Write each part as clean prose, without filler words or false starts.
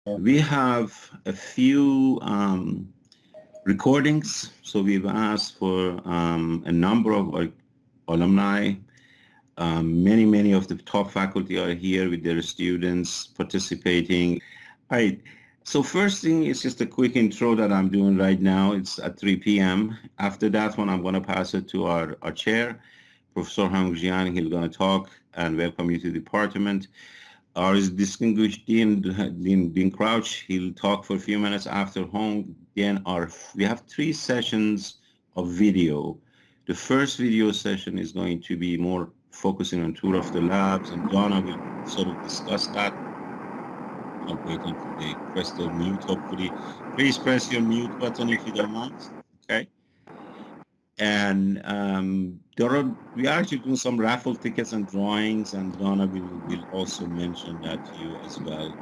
We have a few recordings, so we've asked for a number of our alumni. Many of the top faculty are here with their students participating. All right, so first thing is just a quick intro that I'm doing right now. It's at 3 p.m. After that one, I'm going to pass it to our chair, Professor Jiang. He's going to talk and welcome you to the department. Our distinguished Dean Crouch, he'll talk for a few minutes after Hong. Then we have 3 sessions of video. The first video session is going to be more focusing on tour of the labs, and Donna will sort of discuss that. I'm waiting for the press the mute, hopefully. Please press your mute button if you don't mind, okay? And we are actually doing some raffle tickets and drawings, and Donna will also mention that to you as well.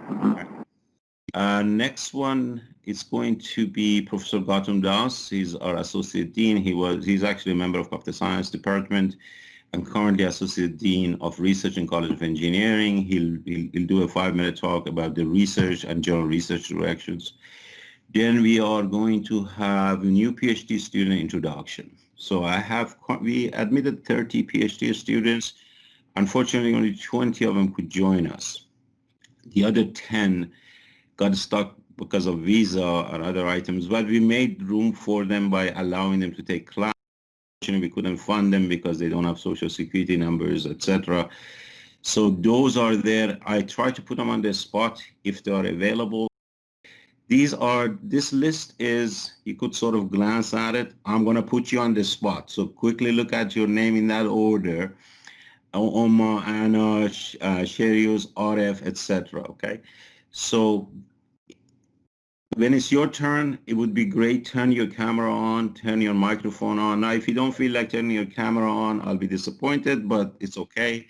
Next one is going to be Professor Gautam Das. He's our Associate Dean. He's actually a member of Computer Science Department and currently Associate Dean of Research in College of Engineering. He'll do a 5-minute talk about the research and general research directions. Then we are going to have a new PhD student introduction. So we admitted 30 PhD students. Unfortunately, only 20 of them could join us. The other 10 got stuck because of visa and other items, but we made room for them by allowing them to take class. We couldn't fund them because they don't have social security numbers, etc. So those are there. I try to put them on the spot if they are available. This list is, you could sort of glance at it. I'm going to put you on the spot. So quickly look at your name in that order. Omar, Anna, Sherius, RF, etc. Okay. So when it's your turn, it would be great. Turn your camera on, turn your microphone on. Now, if you don't feel like turning your camera on, I'll be disappointed, but it's okay.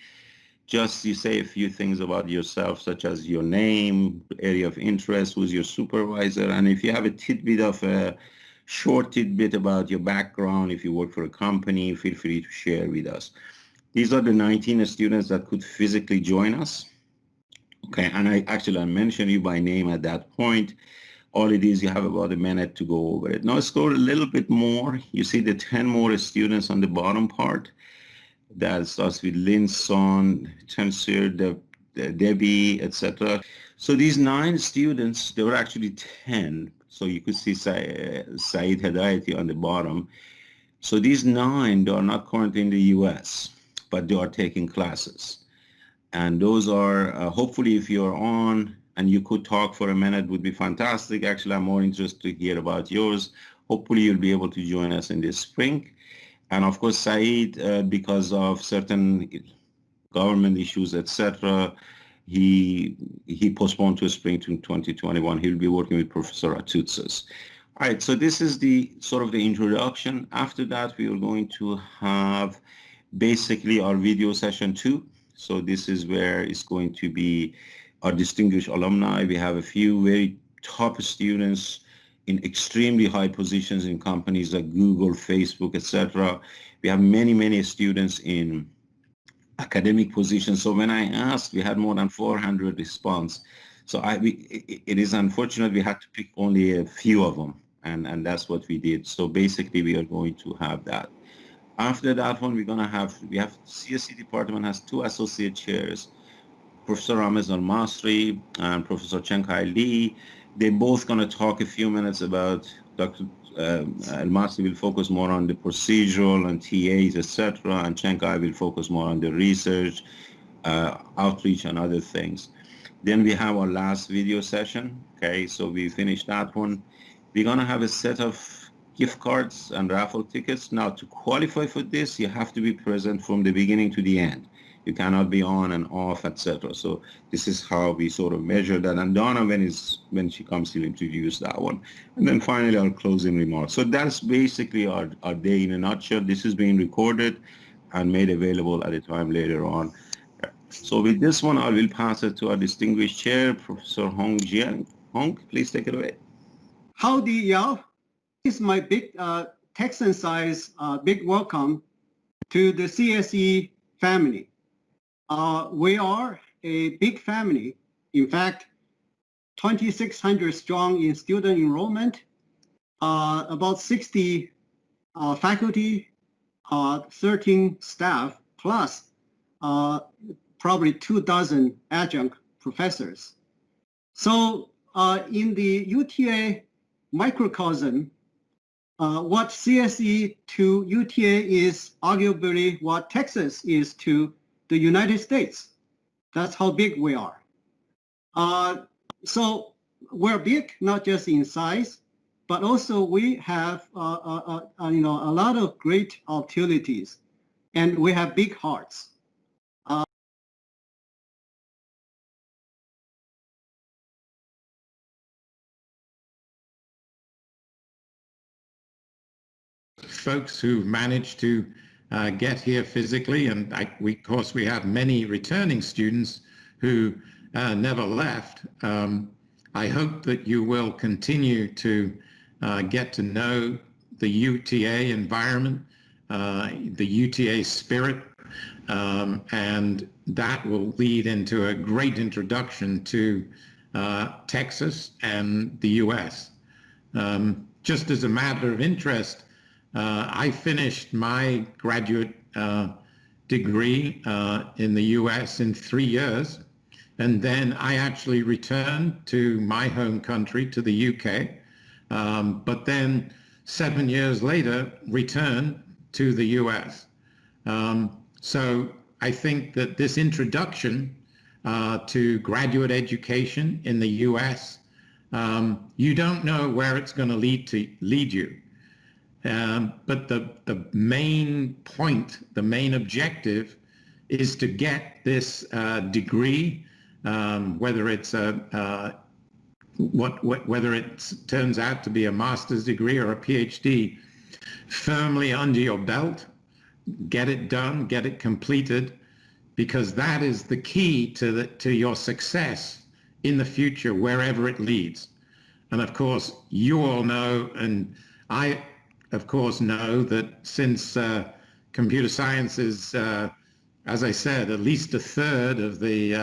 Just you say a few things about yourself, such as your name, area of interest, who's your supervisor, and if you have a tidbit of a short tidbit about your background, if you work for a company, feel free to share with us. These are the 19 students that could physically join us. Okay, and I mentioned you by name at that point. All it is, you have about a minute to go over it. Now scroll a little bit more. You see the 10 more students on the bottom part. That starts with Lin Son, Tensir, Debbie, etc. So these 9 students, there were actually 10. So you could see Saeed Hedayati on the bottom. So these 9, they are not currently in the US, but they are taking classes. And those are, hopefully if you're on and you could talk for a minute, would be fantastic. Actually, I'm more interested to hear about yours. Hopefully you'll be able to join us in this spring. And of course, Saeed, because of certain government issues, etc., he postponed to spring to 2021. He'll be working with Professor Atoutsas. All right, so this is the sort of the introduction. After that, we are going to have basically our video session 2. So this is where it's going to be our distinguished alumni. We have a few very top students in extremely high positions in companies like Google, Facebook, etc. We have many students in academic positions. So when I asked, we had more than 400 response. So it is unfortunate we had to pick only a few of them, and that's what we did. So basically, we are going to have that. After that one, we have CSE department has 2 associate chairs, Professor Ramez Al-Masri and Professor Chenkai Lee. They're both going to talk a few minutes about Dr. Al-Masri will focus more on the procedural and TAs, etc., and Chenkai will focus more on the research, outreach, and other things. Then we have our last video session. Okay, so we finished that one. We're going to have a set of gift cards and raffle tickets. Now, to qualify for this, you have to be present from the beginning to the end. You cannot be on and off, etc. So this is how we sort of measure that. And Donna, when she comes, she'll introduce that one. And then finally, our closing remarks. So that's basically our day in a nutshell. This is being recorded and made available at a time later on. So with this one, I will pass it to our distinguished chair, Professor Hong Jiang. Hong, please take it away. Howdy, y'all. This is my big Texan size big welcome to the CSE family. We are a big family. In fact, 2,600 strong in student enrollment, about 60 faculty, 13 staff, plus probably 24 adjunct professors. So in the UTA microcosm, what CSE to UTA is arguably what Texas is to the United States. That's how big we are. So we're big, not just in size, but also we have a lot of great opportunities, and we have big hearts. Folks who managed to get here physically, and of course we have many returning students who never left. I hope that you will continue to get to know the UTA environment, the UTA spirit, and that will lead into a great introduction to Texas and the US. Just as a matter of interest, I finished my graduate degree in the US in 3 years, and then I actually returned to my home country, to the UK, but then 7 years later returned to the US. So I think that this introduction to graduate education in the US, you don't know where it's going to lead you. But the main point, the main objective is to get this degree, whether it's whether it turns out to be a master's degree or a PhD, firmly under your belt, get it done, get it completed, because that is the key to your success in the future, wherever it leads. And of course, you all know, and I of course know, that since computer science is, as I said, at least a third of the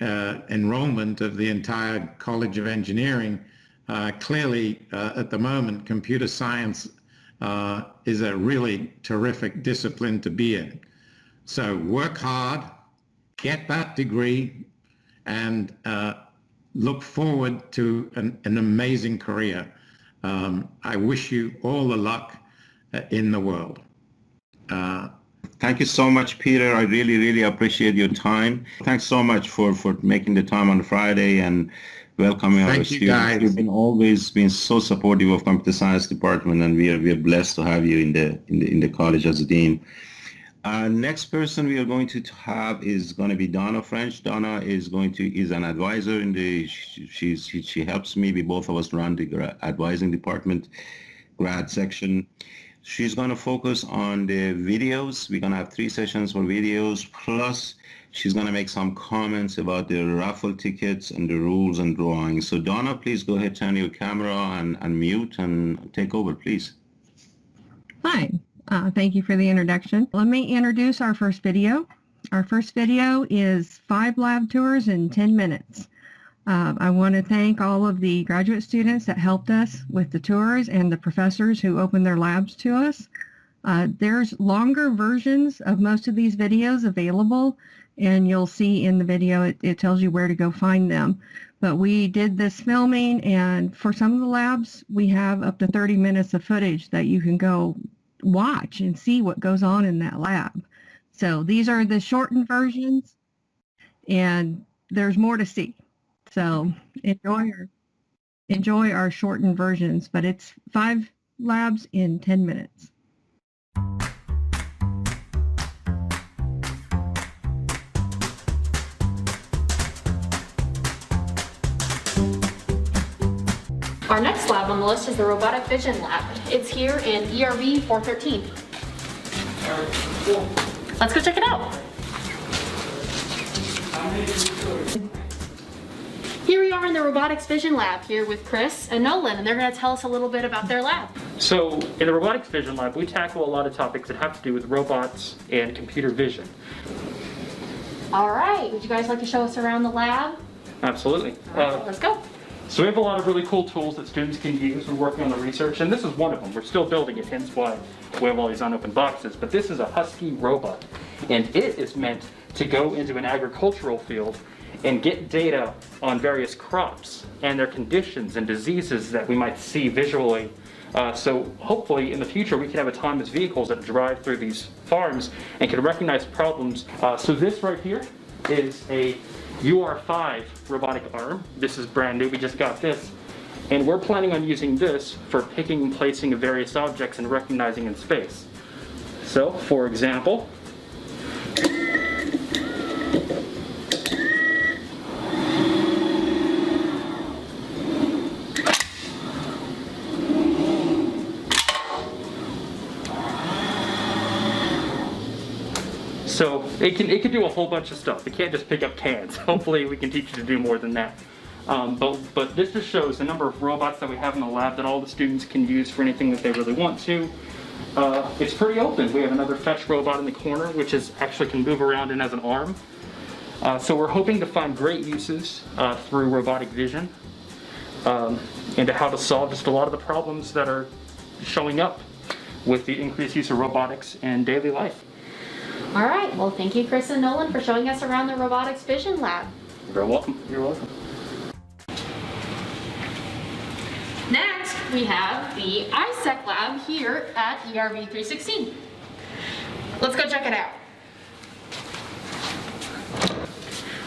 enrollment of the entire College of Engineering, clearly at the moment, computer science is a really terrific discipline to be in. So work hard, get that degree, and look forward to an amazing career. I wish you all the luck in the world. Thank you so much, Peter. I really, really appreciate your time. Thanks so much for making the time on Friday and welcoming our students. Guys. You've always been so supportive of computer science department, and we are blessed to have you in the college as a dean. Next person we are going to have is going to be Donna French. Donna is an advisor in she helps me. We both of us run the advising department grad section. She's going to focus on the videos. We're going to have 3 sessions for videos, plus she's going to make some comments about the raffle tickets and the rules and drawings. So Donna, please go ahead, turn your camera and mute and take over, please. Fine. Thank you for the introduction. Let me introduce our first video. Our first video is 5 lab tours in 10 minutes. I want to thank all of the graduate students that helped us with the tours and the professors who opened their labs to us. There's longer versions of most of these videos available, and you'll see in the video it tells you where to go find them. But we did this filming, and for some of the labs, we have up to 30 minutes of footage that you can go watch and see what goes on in that lab. So these are the shortened versions, and there's more to see. So enjoy our shortened versions, but it's 5 labs in 10 minutes. Our next lab on the list is the Robotic Vision Lab. It's here in ERV 413. Let's go check it out. Here we are in the Robotics Vision Lab here with Chris and Nolan, and they're going to tell us a little bit about their lab. So in the Robotics Vision Lab, we tackle a lot of topics that have to do with robots and computer vision. All right, would you guys like to show us around the lab? Absolutely. Let's go. So we have a lot of really cool tools that students can use. We're working on the research, and this is one of them. We're still building it, hence why we have all these unopened boxes. But this is a Husky robot, and it is meant to go into an agricultural field and get data on various crops and their conditions and diseases that we might see visually. So hopefully in the future we can have autonomous vehicles that drive through these farms and can recognize problems. So this right here is a UR5 robotic arm. This is brand new, we just got this. And we're planning on using this for picking and placing of various objects and recognizing in space. So, for example, so it can do a whole bunch of stuff. It can't just pick up cans. Hopefully we can teach it to do more than that. But this just shows the number of robots that we have in the lab that all the students can use for anything that they really want to. It's pretty open. We have another fetch robot in the corner, which actually can move around and has an arm. So we're hoping to find great uses through robotic vision into how to solve just a lot of the problems that are showing up with the increased use of robotics in daily life. All right, well, thank you, Chris and Nolan, for showing us around the Robotics Vision Lab. You're welcome. You're welcome. Next, we have the ISEC Lab here at ERV 316. Let's go check it out.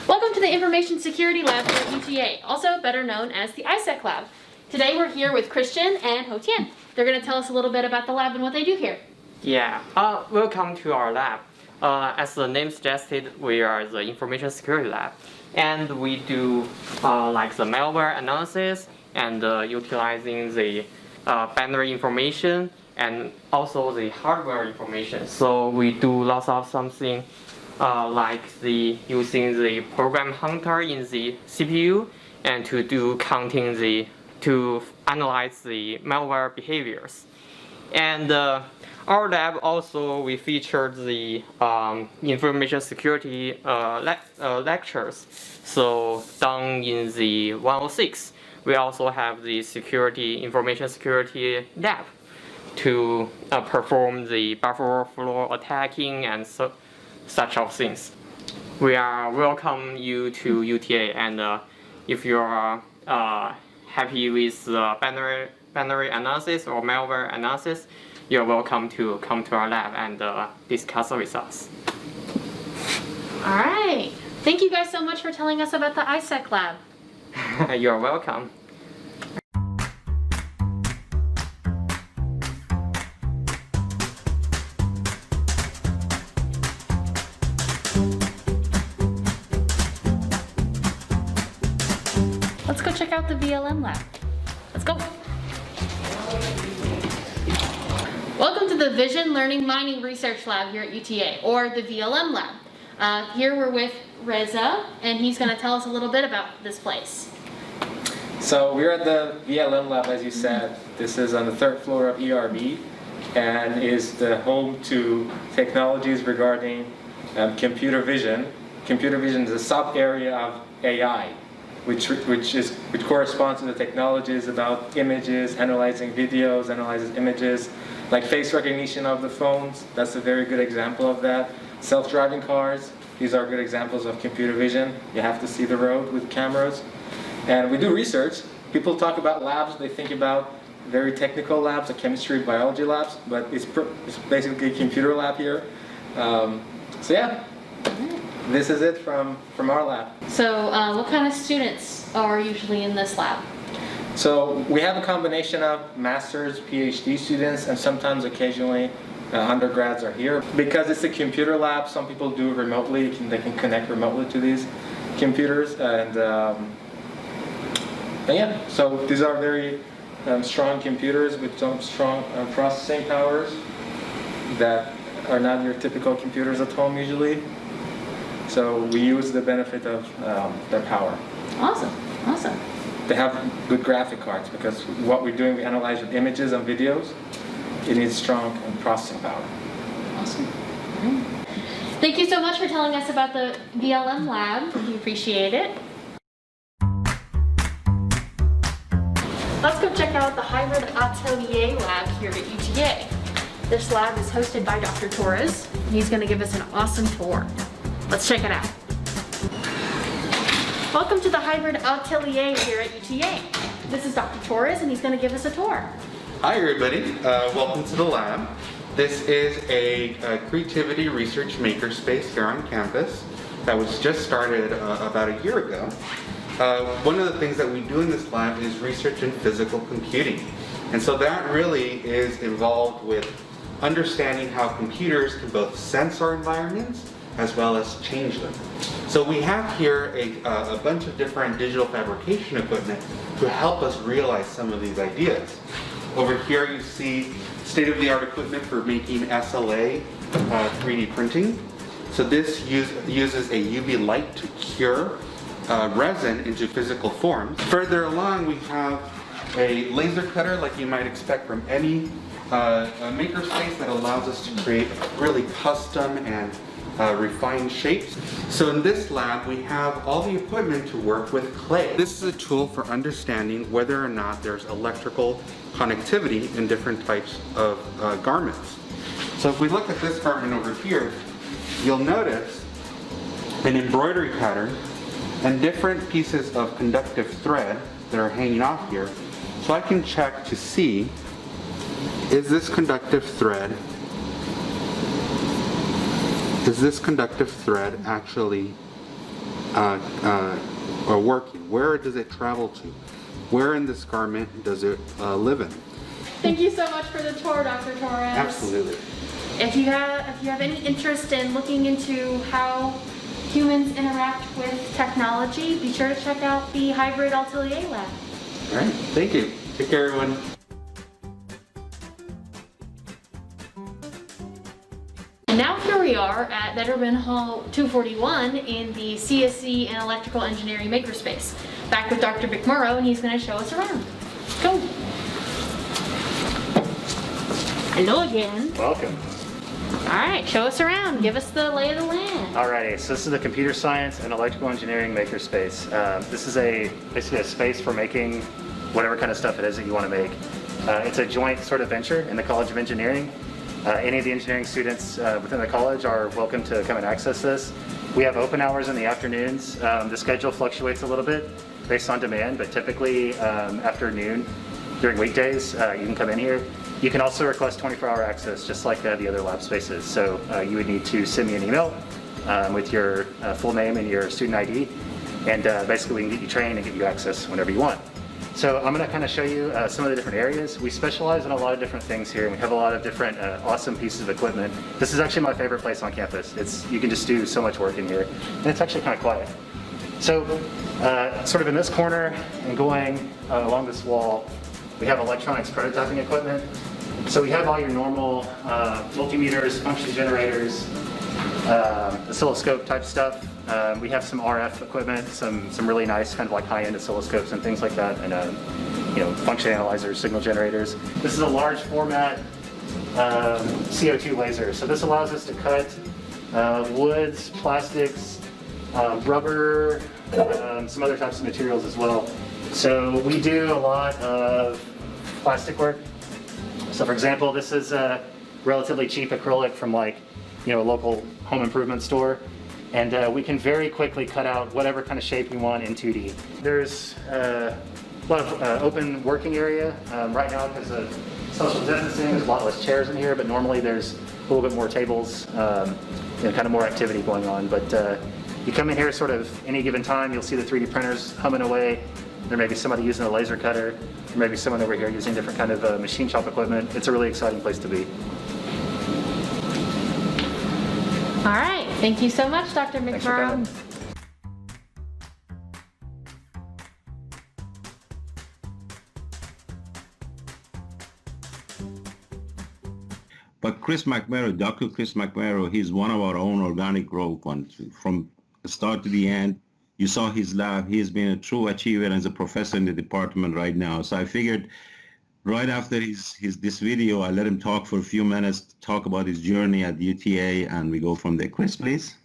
Welcome to the Information Security Lab here at UTA, also better known as the ISEC Lab. Today we're here with Christian and Ho Tian. They're going to tell us a little bit about the lab and what they do here. Yeah, welcome to our lab. As the name suggested, we are the Information Security Lab, and we do like the malware analysis and utilizing the binary information and also the hardware information. So we do lots of something like using the program hunter in the CPU and to do counting to analyze the malware behaviors. And our lab also, we featured the information security lectures. So down in the 106, we also have the information security lab to perform the buffer overflow attacking and such of things. We are welcome you to UTA, and if you are happy with the binary analysis or malware analysis, you're welcome to come to our lab and discuss with us. All right. Thank you guys so much for telling us about the ISEC Lab. You're welcome. Let's go check out the VLM Lab. Let's go. Welcome to the Vision Learning Mining Research Lab here at UTA, or the VLM Lab. Here we're with Reza, and he's going to tell us a little bit about this place. So we're at the VLM Lab, as you said. This is on the 3rd floor of ERB and is the home to technologies regarding computer vision. Computer vision is a sub-area of AI, which corresponds to the technologies about images, analyzing videos, analyzes images, like face recognition of the phones. That's a very good example of that. Self-driving cars, these are good examples of computer vision. You have to see the road with cameras. And we do research. People talk about labs, they think about very technical labs, like chemistry, biology labs, but it's basically a computer lab here. So yeah, this is it from our lab. So what kind of students are usually in this lab? So we have a combination of master's, PhD students, and sometimes occasionally undergrads are here. Because it's a computer lab, some people do it remotely. They can connect remotely to these computers. And yeah, so these are very strong computers with some strong processing powers that are not your typical computers at home usually. So we use the benefit of their power. Awesome, awesome. They have good graphic cards because what we're doing, we analyze with images and videos. It needs strong processing power. Awesome. All right. Thank you so much for telling us about the VLM Lab. We appreciate it. Let's go check out the Hybrid Atelier lab here at UTA. This lab is hosted by Dr. Torres. He's going to give us an awesome tour. Let's check it out. Welcome to the Hybrid Atelier here at UTA. This is Dr. Torres, and he's going to give us a tour. Hi everybody, welcome to the lab. This is a creativity research makerspace here on campus that was just started about a year ago. One of the things that we do in this lab is research in physical computing. And so that really is involved with understanding how computers can both sense our environments as well as change them. So we have here a bunch of different digital fabrication equipment to help us realize some of these ideas. Over here you see state-of-the-art equipment for making SLA 3D printing. So this uses a UV light to cure resin into physical forms. Further along we have a laser cutter like you might expect from any makerspace that allows us to create really custom and refined shapes. So in this lab we have all the equipment to work with clay. This is a tool for understanding whether or not there's electrical connectivity in different types of garments. So if we look at this garment over here, you'll notice an embroidery pattern and different pieces of conductive thread that are hanging off here. So I can check to see, is this conductive thread actually working? Where does it travel to? Where in this garment does it live in? Thank you so much for the tour, Dr. Torres. Absolutely. If you have any interest in looking into how humans interact with technology, be sure to check out the Hybrid Atelier lab. All right, thank you. Take care, everyone. And now here we are at Betterman Hall 241 in the CSE and Electrical Engineering Makerspace. Back with Dr. McMurrough, and he's going to show us around. Go. Hello again. Welcome. All right, show us around. Give us the lay of the land. Alrighty, so this is the Computer Science and Electrical Engineering Makerspace. This is basically a space for making whatever kind of stuff it is that you want to make. It's a joint sort of venture in the College of Engineering. Any of the engineering students within the college are welcome to come and access this. We have open hours in the afternoons. The schedule fluctuates a little bit based on demand, but typically afternoon during weekdays you can come in here. You can also request 24-hour access just like the other lab spaces. So you would need to send me an email with your full name and your student ID, and basically we can get you trained and get you access whenever you want. So I'm going to kind of show you some of the different areas. We specialize in a lot of different things here, and we have a lot of different awesome pieces of equipment. This is actually my favorite place on campus. You can just do so much work in here, and it's actually kind of quiet. So sort of in this corner and going along this wall, we have electronics prototyping equipment. So we have all your normal multimeters, function generators, oscilloscope type stuff. We have some RF equipment, some really nice kind of like high-end oscilloscopes and things like that, and function analyzers, signal generators. This is a large format CO2 laser. So this allows us to cut woods, plastics, rubber, some other types of materials as well. So we do a lot of plastic work. So for example, this is a relatively cheap acrylic from a local home improvement store. And we can very quickly cut out whatever kind of shape we want in 2D. There's a lot of open working area. Right now, because of social distancing, there's a lot less chairs in here, but normally there's a little bit more tables and kind of more activity going on. But you come in here sort of any given time, you'll see the 3D printers humming away. There may be somebody using a laser cutter. There may be someone over here using different kind of machine shop equipment. It's a really exciting place to be. All right, thank you so much, Dr. McMurrough. But Chris McMurrough, Dr. Chris McMurrough, he's one of our own organic growth ones. From the start to the end, you saw his lab. He has been a true achiever and is a professor in the department right now. So I figured right after this video, I let him talk for a few minutes, talk about his journey at UTA, and we go from there. Chris, please.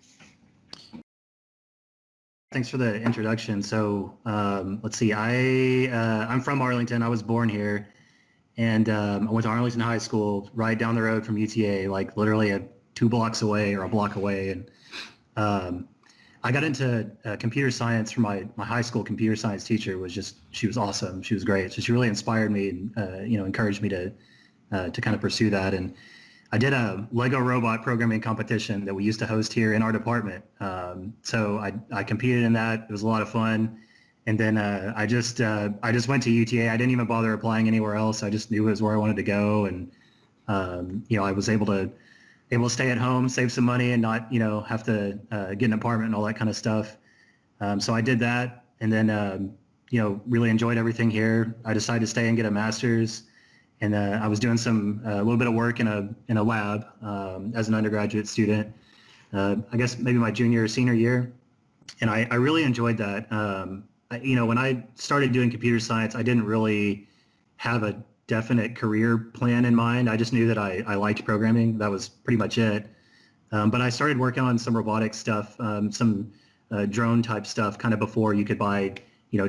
Thanks for the introduction. So let's see, I'm from Arlington. I was born here, and I went to Arlington High School, right down the road from UTA, like literally 2 blocks away or a block away. And I got into computer science from my high school computer science teacher. She was awesome. She was great. So she really inspired me and encouraged me to kind of pursue that. And I did a Lego robot programming competition that we used to host here in our department. So I competed in that. It was a lot of fun. And then I just went to UTA. I didn't even bother applying anywhere else. I just knew it was where I wanted to go. And I was able to stay at home, save some money, and not have to get an apartment and all that kind of stuff. So I did that, and then really enjoyed everything here. I decided to stay and get a master's. And I was doing a little bit of work in a lab as an undergraduate student. I guess maybe my junior or senior year, and I really enjoyed that. When I started doing computer science, I didn't really have a definite career plan in mind. I just knew that I liked programming. That was pretty much it. But I started working on some robotics stuff, some drone type stuff, kind of before you could buy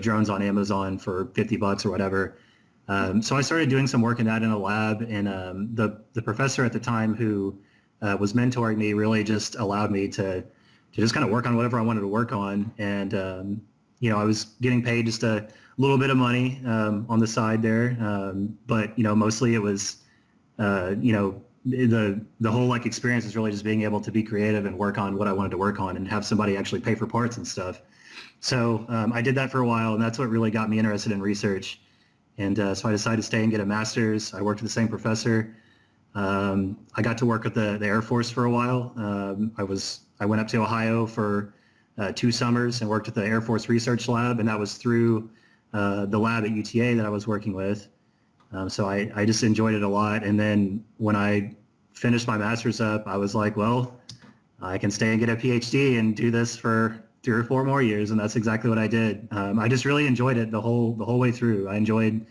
drones on Amazon for $50 or whatever. So I started doing some work in that in a lab, and the professor at the time who was mentoring me really just allowed me to just kind of work on whatever I wanted to work on. And I was getting paid just a little bit of money on the side there, but mostly it was the whole experience is really just being able to be creative and work on what I wanted to work on and have somebody actually pay for parts and stuff. So I did that for a while, and that's what really got me interested in research. And so I decided to stay and get a master's. I worked with the same professor. I got to work with the Air Force for a while. I went up to Ohio for 2 summers and worked at the Air Force Research Lab, and that was through the lab at UTA that I was working with. So I just enjoyed it a lot. And then when I finished my master's up, I was like, well, I can stay and get a PhD and do this for 3 or 4 more years, and that's exactly what I did. I just really enjoyed it the whole way through. I enjoyed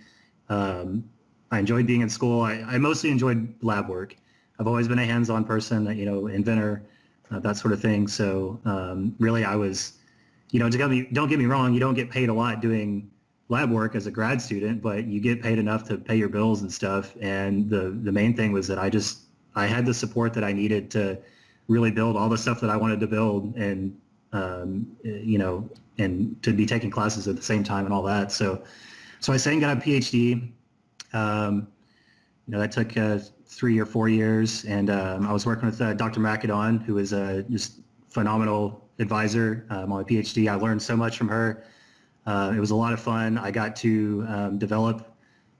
being in school. I mostly enjoyed lab work. I've always been a hands-on person, inventor, that sort of thing. So really, I was, don't get me wrong, you don't get paid a lot doing lab work as a grad student, but you get paid enough to pay your bills and stuff. And the main thing was that I had the support that I needed to really build all the stuff that I wanted to build, and and to be taking classes at the same time and all that. So I stayed and got a PhD. That took 3 or 4 years, and I was working with Dr. McAdon, who is a just phenomenal advisor on my PhD. I learned so much from her. It was a lot of fun. I got to develop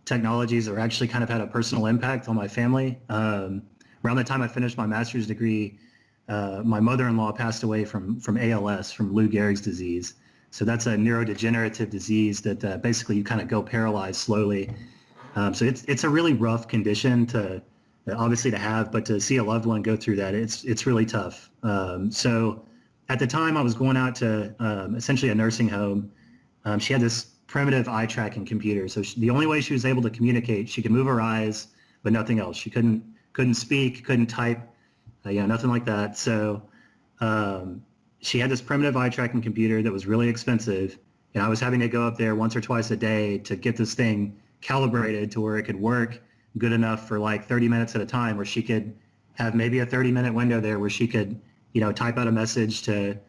technologies that actually kind of had a personal impact on my family. Around the time I finished my master's degree, my mother-in-law passed away from ALS, from Lou Gehrig's disease. So that's a neurodegenerative disease that basically you kind of go paralyzed slowly. So it's a really rough condition to obviously to have, but to see a loved one go through that, it's really tough. So at the time I was going out to essentially a nursing home. She had this primitive eye tracking computer. So the only way she was able to communicate, she could move her eyes, but nothing else. She couldn't speak, couldn't type. Nothing like that. So she had this primitive eye tracking computer that was really expensive, and I was having to go up there once or twice a day to get this thing calibrated to where it could work good enough for 30 minutes at a time, where she could have maybe a 30-minute window there where she could, type out a message to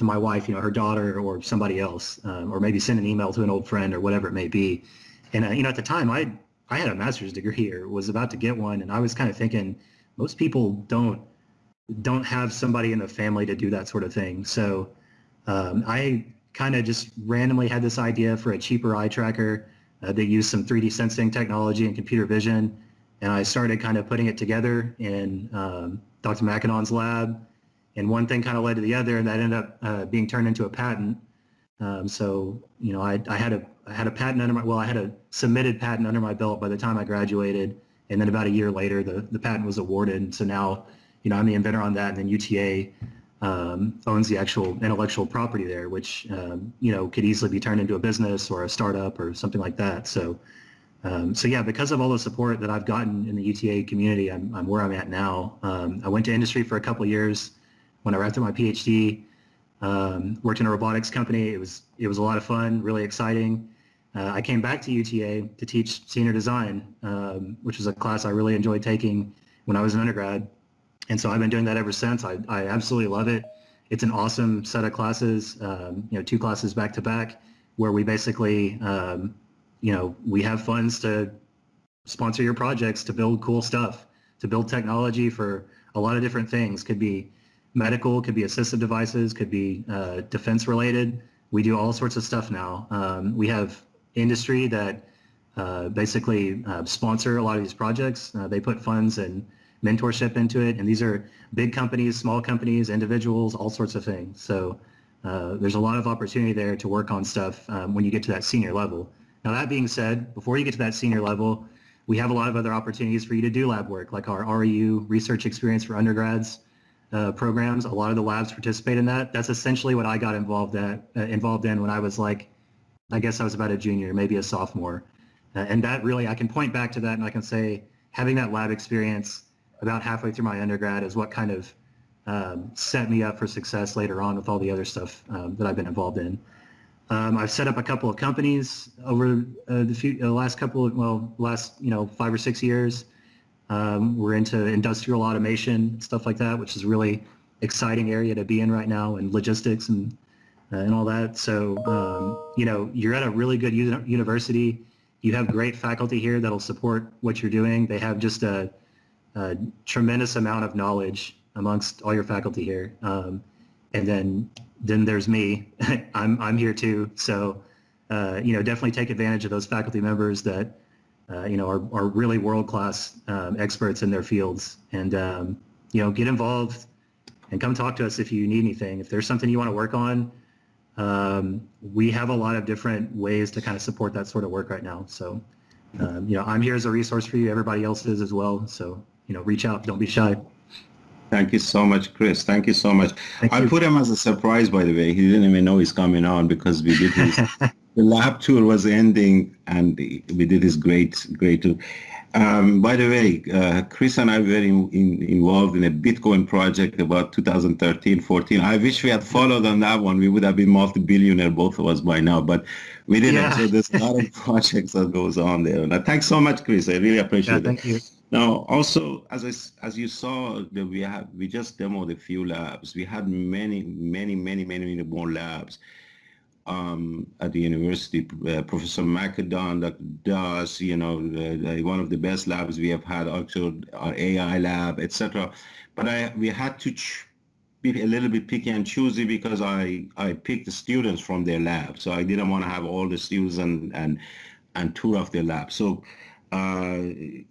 my wife, her daughter or somebody else, or maybe send an email to an old friend or whatever it may be. And at the time I had a master's degree or was about to get one, and I was kind of thinking most people don't have somebody in the family to do that sort of thing. So I kind of just randomly had this idea for a cheaper eye tracker that used some 3D sensing technology and computer vision. And I started kind of putting it together in Dr. McAdon's lab. And one thing kind of led to the other, and that ended up being turned into a patent. So I had a patent I had a submitted patent under my belt by the time I graduated. And then about a year later, the patent was awarded. And so now, I'm the inventor on that, and then UTA owns the actual intellectual property there, which, could easily be turned into a business or a startup or something like that. So yeah, because of all the support that I've gotten in the UTA community, I'm where I'm at now. I went to industry for a couple of years when I wrapped up my PhD. Worked in a robotics company. It was a lot of fun, really exciting. I came back to UTA to teach senior design, which was a class I really enjoyed taking when I was an undergrad. And so I've been doing that ever since. I absolutely love it. It's an awesome set of classes, 2 classes back to back, where we basically, we have funds to sponsor your projects, to build cool stuff, to build technology for a lot of different things. Could be medical, could be assistive devices, could be defense related. We do all sorts of stuff now. We have industry that basically sponsor a lot of these projects. They put funds and mentorship into it, and these are big companies, small companies, individuals, all sorts of things. So there's a lot of opportunity there to work on stuff when you get to that senior level. Now, that being said, before you get to that senior level, we have a lot of other opportunities for you to do lab work, like our REU, Research Experience for Undergrads programs. A lot of the labs participate in that. That's essentially what I got involved in when I was I guess I was about a junior, maybe a sophomore. And that really, I can point back to that and I can say having that lab experience about halfway through my undergrad is what kind of set me up for success later on with all the other stuff that I've been involved in. I've set up a couple of companies over the last 5 or 6 years. We're into industrial automation, stuff like that, which is a really exciting area to be in right now, and logistics and all that. So, you're at a really good university. You have great faculty here that'll support what you're doing. They have just a tremendous amount of knowledge amongst all your faculty here. And then there's me. I'm here too. So, definitely take advantage of those faculty members that, are really world-class experts in their fields. And, get involved and come talk to us if you need anything. If there's something you want to work on, we have a lot of different ways to kind of support that sort of work right now. So, I'm here as a resource for you. Everybody else is as well. So, reach out. Don't be shy. Thank you so much, Chris. Thank you so much. I put him as a surprise, by the way. He didn't even know he's coming on because we did his, the lab tour was ending and we did his great tour. By the way, Chris and I were very involved in a Bitcoin project about 2013-14. I wish we had followed on that one. We would have been multi-billionaire, both of us by now, but we didn't. Yeah. So there's a lot of projects that goes on there. And thanks so much, Chris. I really appreciate it. Thank you. Now, also, as you saw, that we just demoed a few labs. We had many more labs at the university. Professor McMurrough, Dr. Das, one of the best labs we have had, also our AI lab, etc. But we had to be a little bit picky and choosy because I picked the students from their lab, so I didn't want to have all the students and tour of their lab. So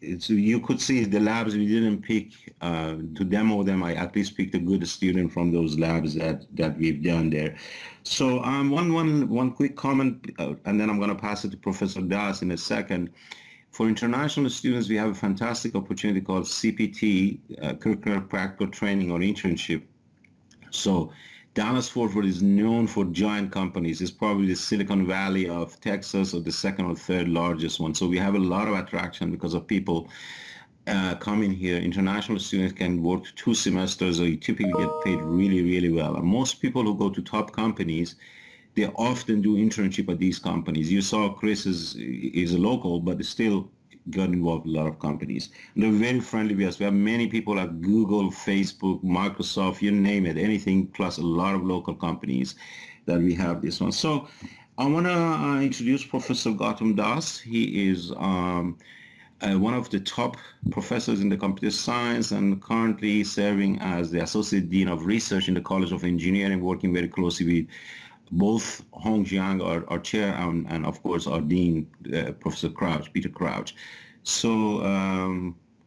you could see the labs we didn't pick to demo them. I at least picked a good student from those labs that we've done there. So one quick comment, and then I'm going to pass it to Professor Das in a second. For international students, we have a fantastic opportunity called CPT, Curricular Practical Training or Internship. So Dallas-Fort Worth is known for giant companies. It's probably the Silicon Valley of Texas, or the second or third largest one. So we have a lot of attraction because of people coming here. International students can work 2 semesters, or you typically get paid really, really well. And most people who go to top companies, they often do internship at these companies. You saw Chris is a local, but still got involved in a lot of companies. And they're very friendly with us. We have many people at Google, Facebook, Microsoft, you name it, anything, plus a lot of local companies that we have this one. So I want to introduce Professor Gautam Das. He is one of the top professors in the computer science and currently serving as the Associate Dean of Research in the College of Engineering, working very closely with both Jiang, our chair, and of course our dean, Professor Peter Crouch. So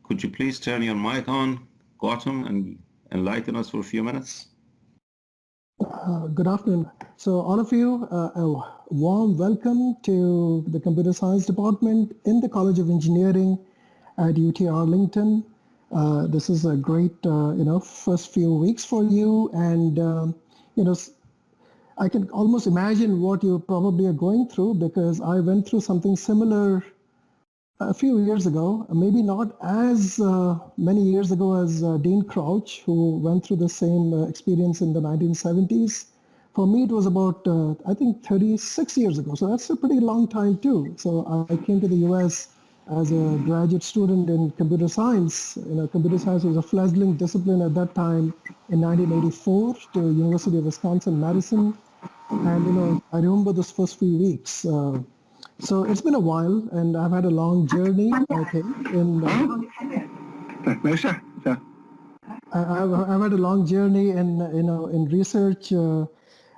could you please turn your mic on, Gautam, and enlighten us for a few minutes? Good afternoon. So all of you, a warm welcome to the Computer Science Department in the College of Engineering at UT Arlington. This is a great, first few weeks for you, and I can almost imagine what you probably are going through, because I went through something similar a few years ago, maybe not as many years ago as Dean Crouch, who went through the same experience in the 1970s. For me, it was about, I think, 36 years ago. So that's a pretty long time too. So I came to the US as a graduate student in computer science. Computer science was a fledgling discipline at that time in 1984 to University of Wisconsin-Madison. And, I remember those first few weeks. So it's been a while, and I've had a long journey, I think. I've had a long journey in research,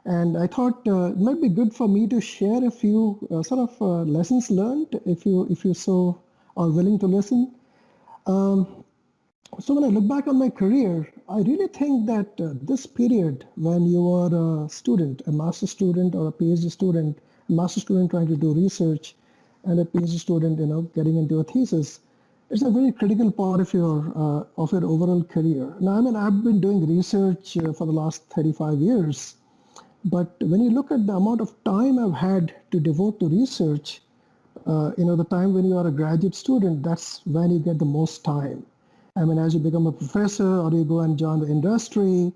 and I thought it might be good for me to share a few lessons learned, if you so are willing to listen. So when I look back on my career, I really think that this period when you are a student, a master's student or a PhD student, a master's student trying to do research, and a PhD student, getting into a thesis, it's a very critical part of your overall career. Now, I've been doing research for the last 35 years, but when you look at the amount of time I've had to devote to research, the time when you are a graduate student, that's when you get the most time. As you become a professor or you go and join the industry,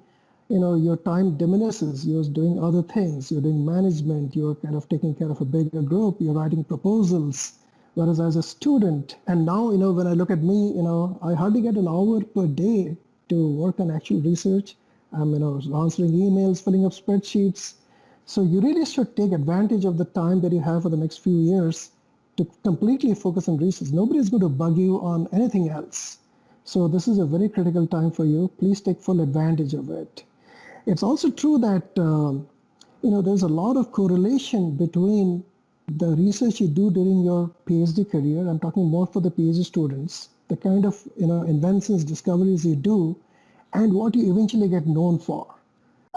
your time diminishes. You're doing other things. You're doing management. You're kind of taking care of a bigger group. You're writing proposals. Whereas as a student, and now, when I look at me, I hardly get an hour per day to work on actual research. I'm, answering emails, filling up spreadsheets. So you really should take advantage of the time that you have for the next few years to completely focus on research. Nobody's going to bug you on anything else. So this is a very critical time for you. Please take full advantage of it. It's also true that, there's a lot of correlation between the research you do during your PhD career. I'm talking more for the PhD students, the kind of, inventions, discoveries you do, and what you eventually get known for.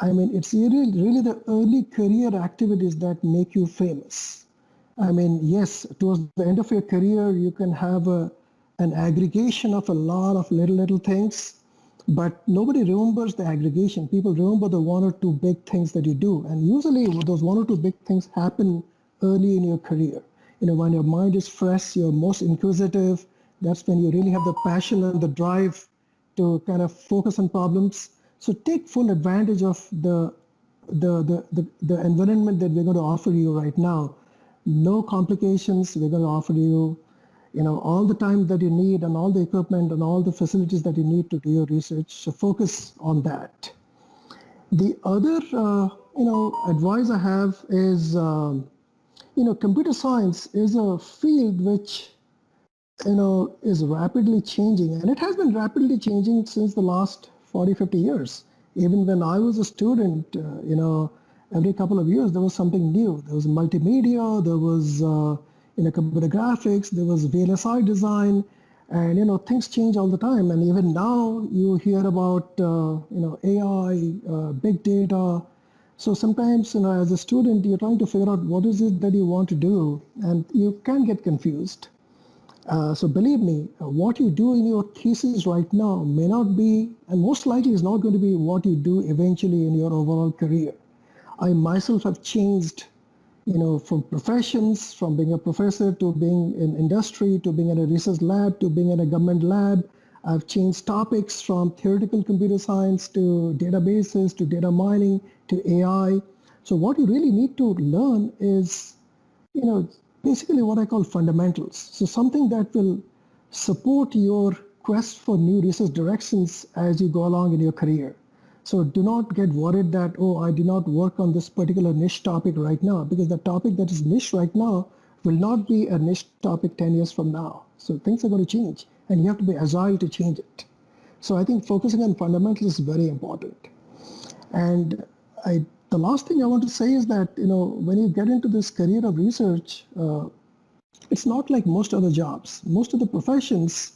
It's really the early career activities that make you famous. Yes, towards the end of your career, you can have an aggregation of a lot of little things, but nobody remembers the aggregation. People remember the one or two big things that you do. And usually those one or two big things happen early in your career. When your mind is fresh, you're most inquisitive. That's when you really have the passion and the drive to kind of focus on problems. So take full advantage of the environment that we're going to offer you right now. No complications. We're going to offer you, all the time that you need and all the equipment and all the facilities that you need to do your research. So focus on that. The other, advice I have is, computer science is a field which, is rapidly changing, and it has been rapidly changing since the last 40, 50 years. Even when I was a student, every couple of years there was something new. There was multimedia, there was, computer graphics, there was VLSI design, and, things change all the time. And even now you hear about, AI, big data. So sometimes, as a student, you're trying to figure out what is it that you want to do, and you can get confused. So believe me, what you do in your thesis right now may not be, and most likely is not going to be what you do eventually in your overall career. I myself have changed, from professions, from being a professor to being in industry, to being in a research lab, to being in a government lab. I've changed topics from theoretical computer science to databases, to data mining, to AI. So what you really need to learn is, basically what I call fundamentals. So something that will support your quest for new research directions as you go along in your career. So do not get worried that, I do not work on this particular niche topic right now, because the topic that is niche right now will not be a niche topic 10 years from now. So things are going to change, and you have to be agile to change it. So I think focusing on fundamentals is very important. And the last thing I want to say is that, when you get into this career of research, it's not like most other jobs. Most of the professions,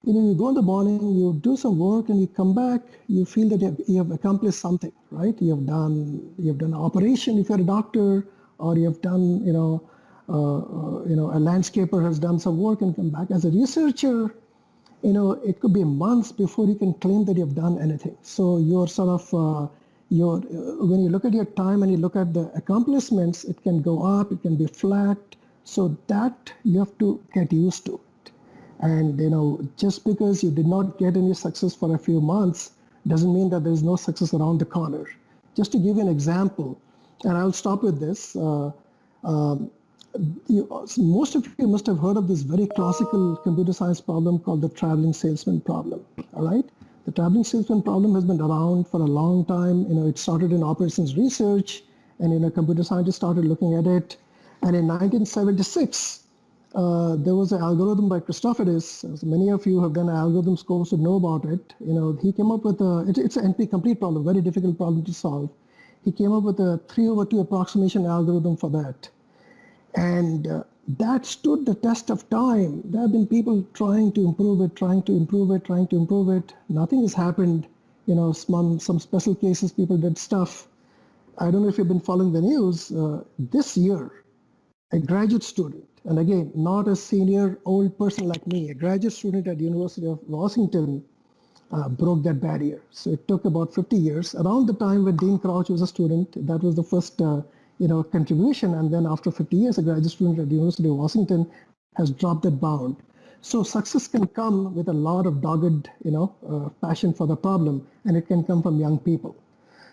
you go in the morning, you do some work, and you come back, you feel that you have accomplished something, right? You have done an operation if you're a doctor, or you have done, a landscaper has done some work and come back. As a researcher, it could be months before you can claim that you've done anything. So you're sort of, when you look at your time and you look at the accomplishments, it can go up, it can be flat. So that you have to get used to it. And, just because you did not get any success for a few months doesn't mean that there is no success around the corner. just to give you an example, and I'll stop with this. Most of you must have heard of this very classical computer science problem called the traveling salesman problem, all right? The traveling salesman problem has been around for a long time. It started in operations research, and computer scientists started looking at it. And in 1976, there was an algorithm by Christophidis. As many of you have done an algorithms course would know about it. He came up with it's an NP-complete problem, very difficult problem to solve. He came up with a 3/2 approximation algorithm for that. And that stood the test of time. There have been people trying to improve it. Nothing has happened. Some special cases, people did stuff. I don't know if you've been following the news. This year, a graduate student, and again, not a senior old person like me, a graduate student at University of Washington broke that barrier. So it took about 50 years. Around the time when Dean Crouch was a student, that was the first contribution. And then after 50 years, a graduate student at the University of Washington has dropped that bound. So success can come with a lot of dogged, passion for the problem, and it can come from young people.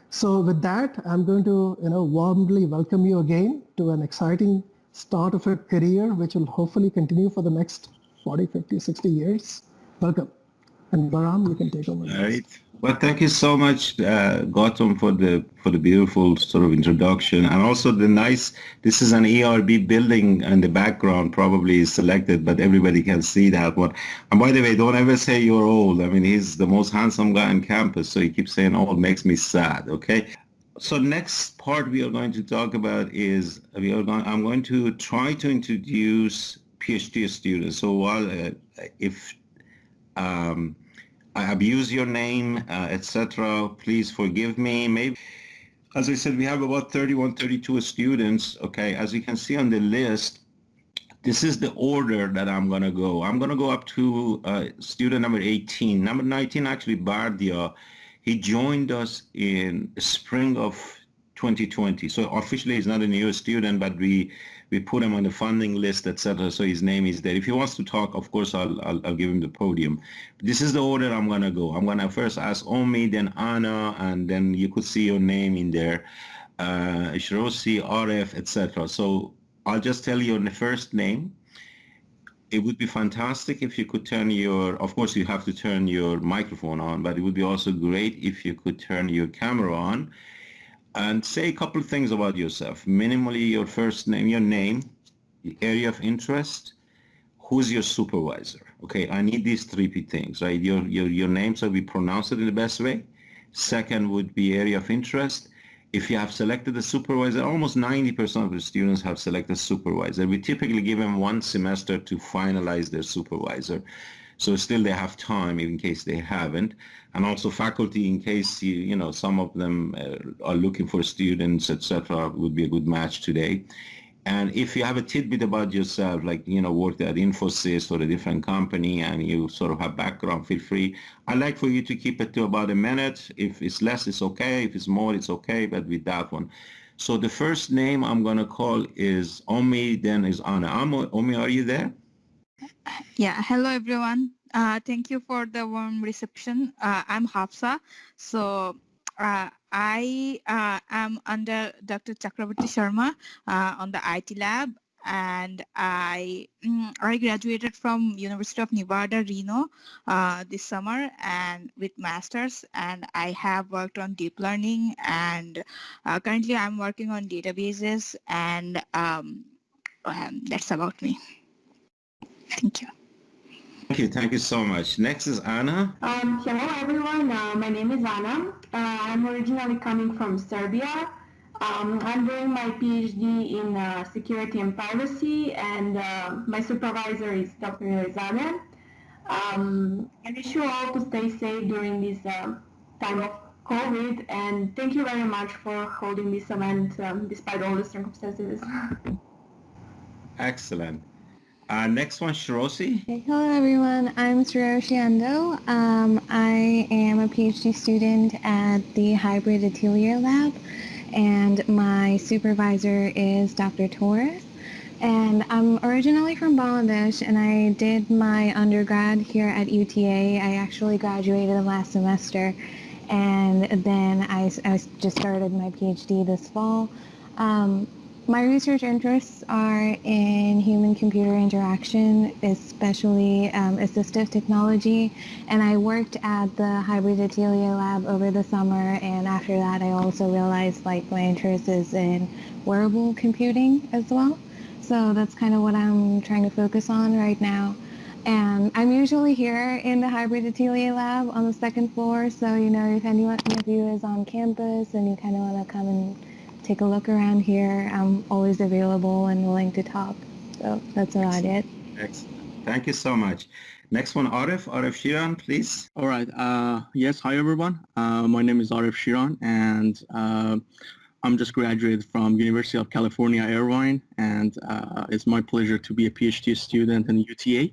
So with that, I'm going to, warmly welcome you again to an exciting start of a career, which will hopefully continue for the next 40, 50, 60 years. Welcome. And Bahram, you can take over. All right. Well, thank you so much, Gautam, for the beautiful sort of introduction, and also this is an ERB building, and the background probably is selected, but everybody can see that one. And by the way, don't ever say you're old. I mean, he's the most handsome guy on campus, so he keeps saying old makes me sad. Okay. So next part we are going to talk about is I'm going to try to introduce PhD students. So while if I abuse your name, etc., please forgive me. Maybe, as I said, we have about 31, 32 students. Okay, as you can see on the list, this is the order that I'm going to go. I'm going to go up to student number 18. Number 19, actually, Bardia. He joined us in spring of 2020. So officially, he's not a new student, but we put him on the funding list, etc. So his name is there. If he wants to talk, of course, I'll give him the podium. This is the order I'm going to go. I'm going to first ask Omi, then Anna, and then you could see your name in there, Shirosi, Aref, etc. So I'll just tell you the first name. It would be fantastic if you could turn of course you have to turn your microphone on, but it would be also great if you could turn your camera on and say a couple of things about yourself. Minimally, your first name, your name, the area of interest, who's your supervisor. Okay, I need these three things, right? Your name, so we pronounce it in the best way. Second would be area of interest. If you have selected a supervisor, almost 90% of the students have selected supervisor. We typically give them 1 semester to finalize their supervisor. So still they have time in case they haven't. And also faculty, in case some of them are looking for students, etc., would be a good match today. And if you have a tidbit about yourself, like, worked at Infosys or a different company, and you sort of have background, feel free. I'd like for you to keep it to about a minute. If it's less, it's okay. If it's more, it's okay, but with that one. So the first name I'm going to call is Omi, then is Anna. Omi, are you there? Yeah, hello everyone. Thank you for the warm reception. I'm Hafsa. So I am under Dr. Chakrabarti Sharma on the IT lab, and I graduated from University of Nevada, Reno this summer, and with masters, and I have worked on deep learning, and currently I'm working on databases, and that's about me. Thank you. Thank you so much. Next is Anna. Hello everyone, my name is Anna. I'm originally coming from Serbia. I'm doing my PhD in security and privacy, and my supervisor is Dr. Rezanian. I wish you all to stay safe during this time of COVID, and thank you very much for holding this event despite all the circumstances. Excellent. Next one, Shirosi. Hello everyone, I'm Shiroshi Ando. I am a PhD student at the Hybrid Atelier Lab, and my supervisor is Dr. Torres. And I'm originally from Bangladesh, and I did my undergrad here at UTA. I actually graduated last semester, and then I just started my PhD this fall. My research interests are in human-computer interaction, especially assistive technology, and I worked at the Hybrid Atelier Lab over the summer, and after that I also realized like my interest is in wearable computing as well. So that's kind of what I'm trying to focus on right now. And I'm usually here in the Hybrid Atelier Lab on the second floor, so if anyone of you is on campus and you kind of want to come and take a look around here, I'm always available and willing to talk. So that's about it. Excellent. Thank you so much. Next one, Arif Shiran, please. All right. Yes. Hi, everyone. My name is Arif Shiran, and I'm just graduated from University of California, Irvine, and it's my pleasure to be a PhD student in UTA.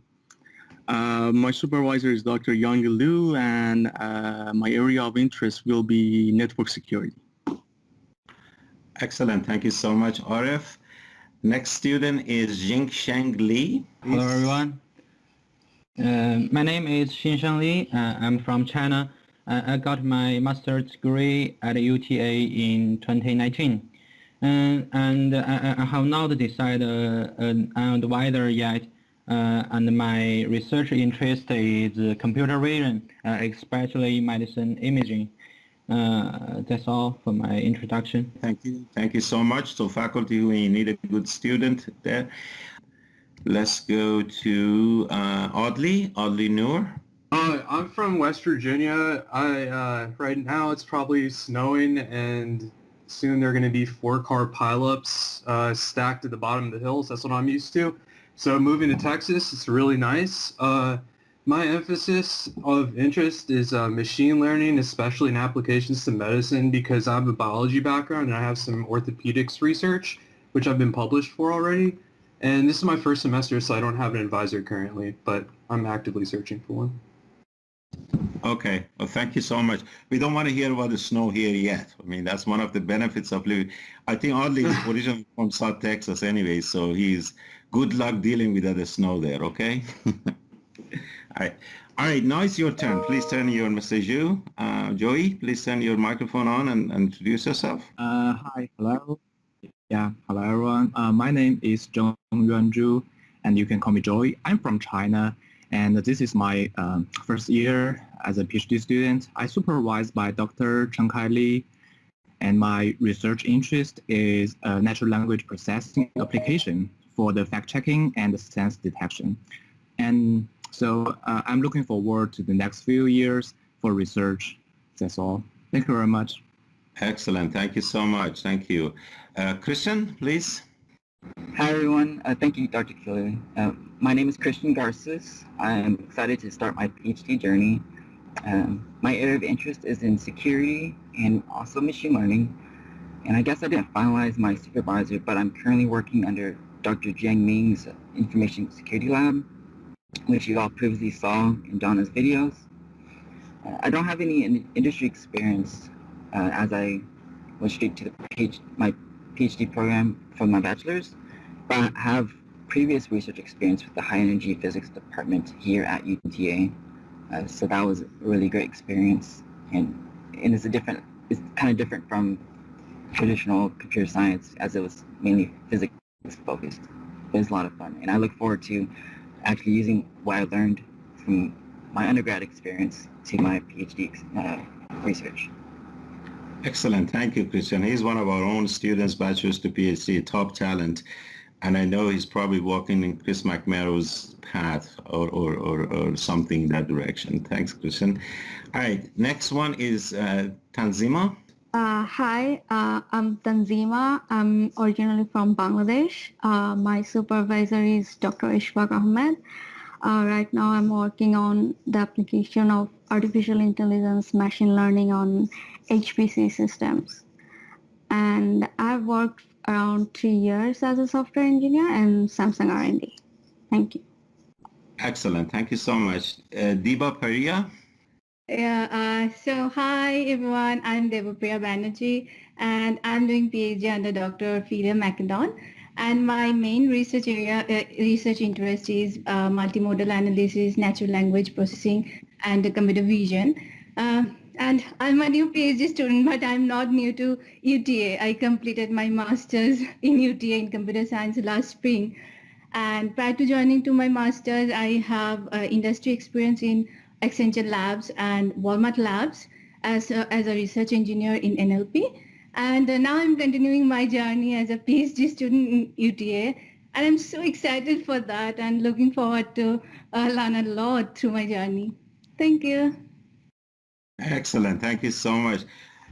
My supervisor is Dr. Yang Liu, and my area of interest will be network security. Excellent. Thank you so much, Arif. Next student is Jingsheng Li. Hello, everyone. My name is Xinsheng Li. I'm from China. I got my master's degree at UTA in 2019. And I have not decided on the wider yet. And my research interest is computer vision, especially medicine imaging. That's all for my introduction. Thank you. Thank you so much. So faculty, we need a good student there. Let's go to Audley Noor. I'm from West Virginia. Right now it's probably snowing, and soon there are going to be 4-car pileups stacked at the bottom of the hills. That's what I'm used to. So moving to Texas, it's really nice. My emphasis of interest is machine learning, especially in applications to medicine, because I have a biology background and I have some orthopedics research, which I've been published for already. And this is my first semester, so I don't have an advisor currently, but I'm actively searching for one. Okay. Well, thank you so much. We don't want to hear about the snow here yet. I mean, that's one of the benefits of living. I think Audley is originally from South Texas anyway, so he's good luck dealing with the snow there, okay? All right, now it's your turn. Please turn your message. Joey, please turn your microphone on and introduce yourself. Hi, hello. Yeah, hello everyone. My name is Zheng Yuanzhu, and you can call me Joey. I'm from China, and this is my first year as a PhD student. I supervised by Dr. Chengkai Li, and my research interest is natural language processing application for the fact-checking and the sense detection. And so I'm looking forward to the next few years for research. That's all. Thank you very much. Excellent. Thank you so much. Thank you. Christian, please. Hi, everyone. Thank you, Dr. Keeler. My name is Christian Garces. I am excited to start my PhD journey. My area of interest is in security and also machine learning. And I guess I didn't finalize my supervisor, but I'm currently working under Dr. Jiang Ming's Information Security Lab, which you all previously saw in Donna's videos. I don't have any industry experience as I went straight to my PhD program from my bachelor's, but I have previous research experience with the High Energy Physics Department here at UTA. So that was a really great experience, and it's kind of different from traditional computer science, as it was mainly physics focused. But it's a lot of fun, and I look forward to actually using what I learned from my undergrad experience to my PhD research. Excellent. Thank you, Christian. He's one of our own students, bachelor's to PhD, top talent. And I know he's probably walking in Chris McMurrough's path or something in that direction. Thanks, Christian. All right. Next one is Tanzima. Hi, I'm Tanzima. I'm originally from Bangladesh. My supervisor is Dr. Ishfaq Ahmed. Right now I'm working on the application of artificial intelligence machine learning on HPC systems. And I've worked around 3 years as a software engineer in Samsung R&D. Thank you. Excellent. Thank you so much. Diba Paria. Yeah, so hi everyone, I'm Devapriya Banerjee and I'm doing PhD under Dr. Frida McIndoe. And my main research interest is multimodal analysis, natural language processing, and computer vision. And I'm a new PhD student, but I'm not new to UTA. I completed my master's in UTA in computer science last spring. And prior to joining to my master's, I have industry experience in Accenture Labs and Walmart Labs as a research engineer in NLP. And now I'm continuing my journey as a PhD student in UTA. And I'm so excited for that and looking forward to learn a lot through my journey. Thank you. Excellent. Thank you so much.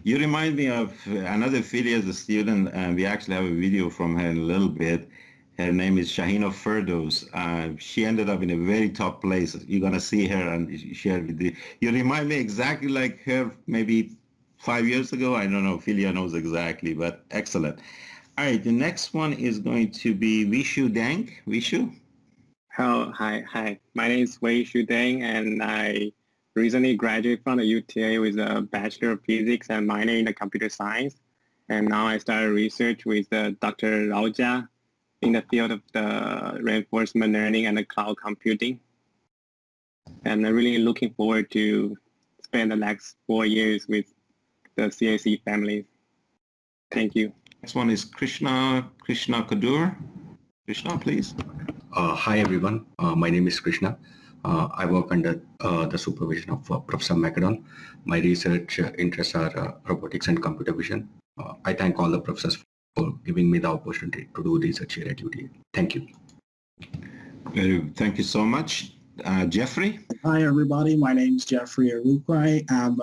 You remind me of another Philly as a student, and we actually have a video from her in a little bit. Her name is Shahina Firdos. She ended up in a very top place. You're going to see her and share with you. You remind me exactly like her maybe 5 years ago. I don't know. Philia knows exactly, but excellent. All right. The next one is going to be Vishu Dang. Vishu? Oh, hi. My name is Wei Shu Deng, and I recently graduated from the UTA with a Bachelor of Physics and minor in the computer science. And now I started research with Dr. Rao Jia in the field of the reinforcement learning and the cloud computing. And I'm really looking forward to spend the next 4 years with the CSE family. Thank you. Next one is Krishna Kadur. Krishna, please. Hi, everyone. My name is Krishna. I work under the supervision of Professor McMurrough. My research interests are robotics and computer vision. I thank all the professors for giving me the opportunity to do research here at UTA. Thank you. Thank you so much. Jeffrey? Hi, everybody. My name is Jeffrey Arukwai. I'm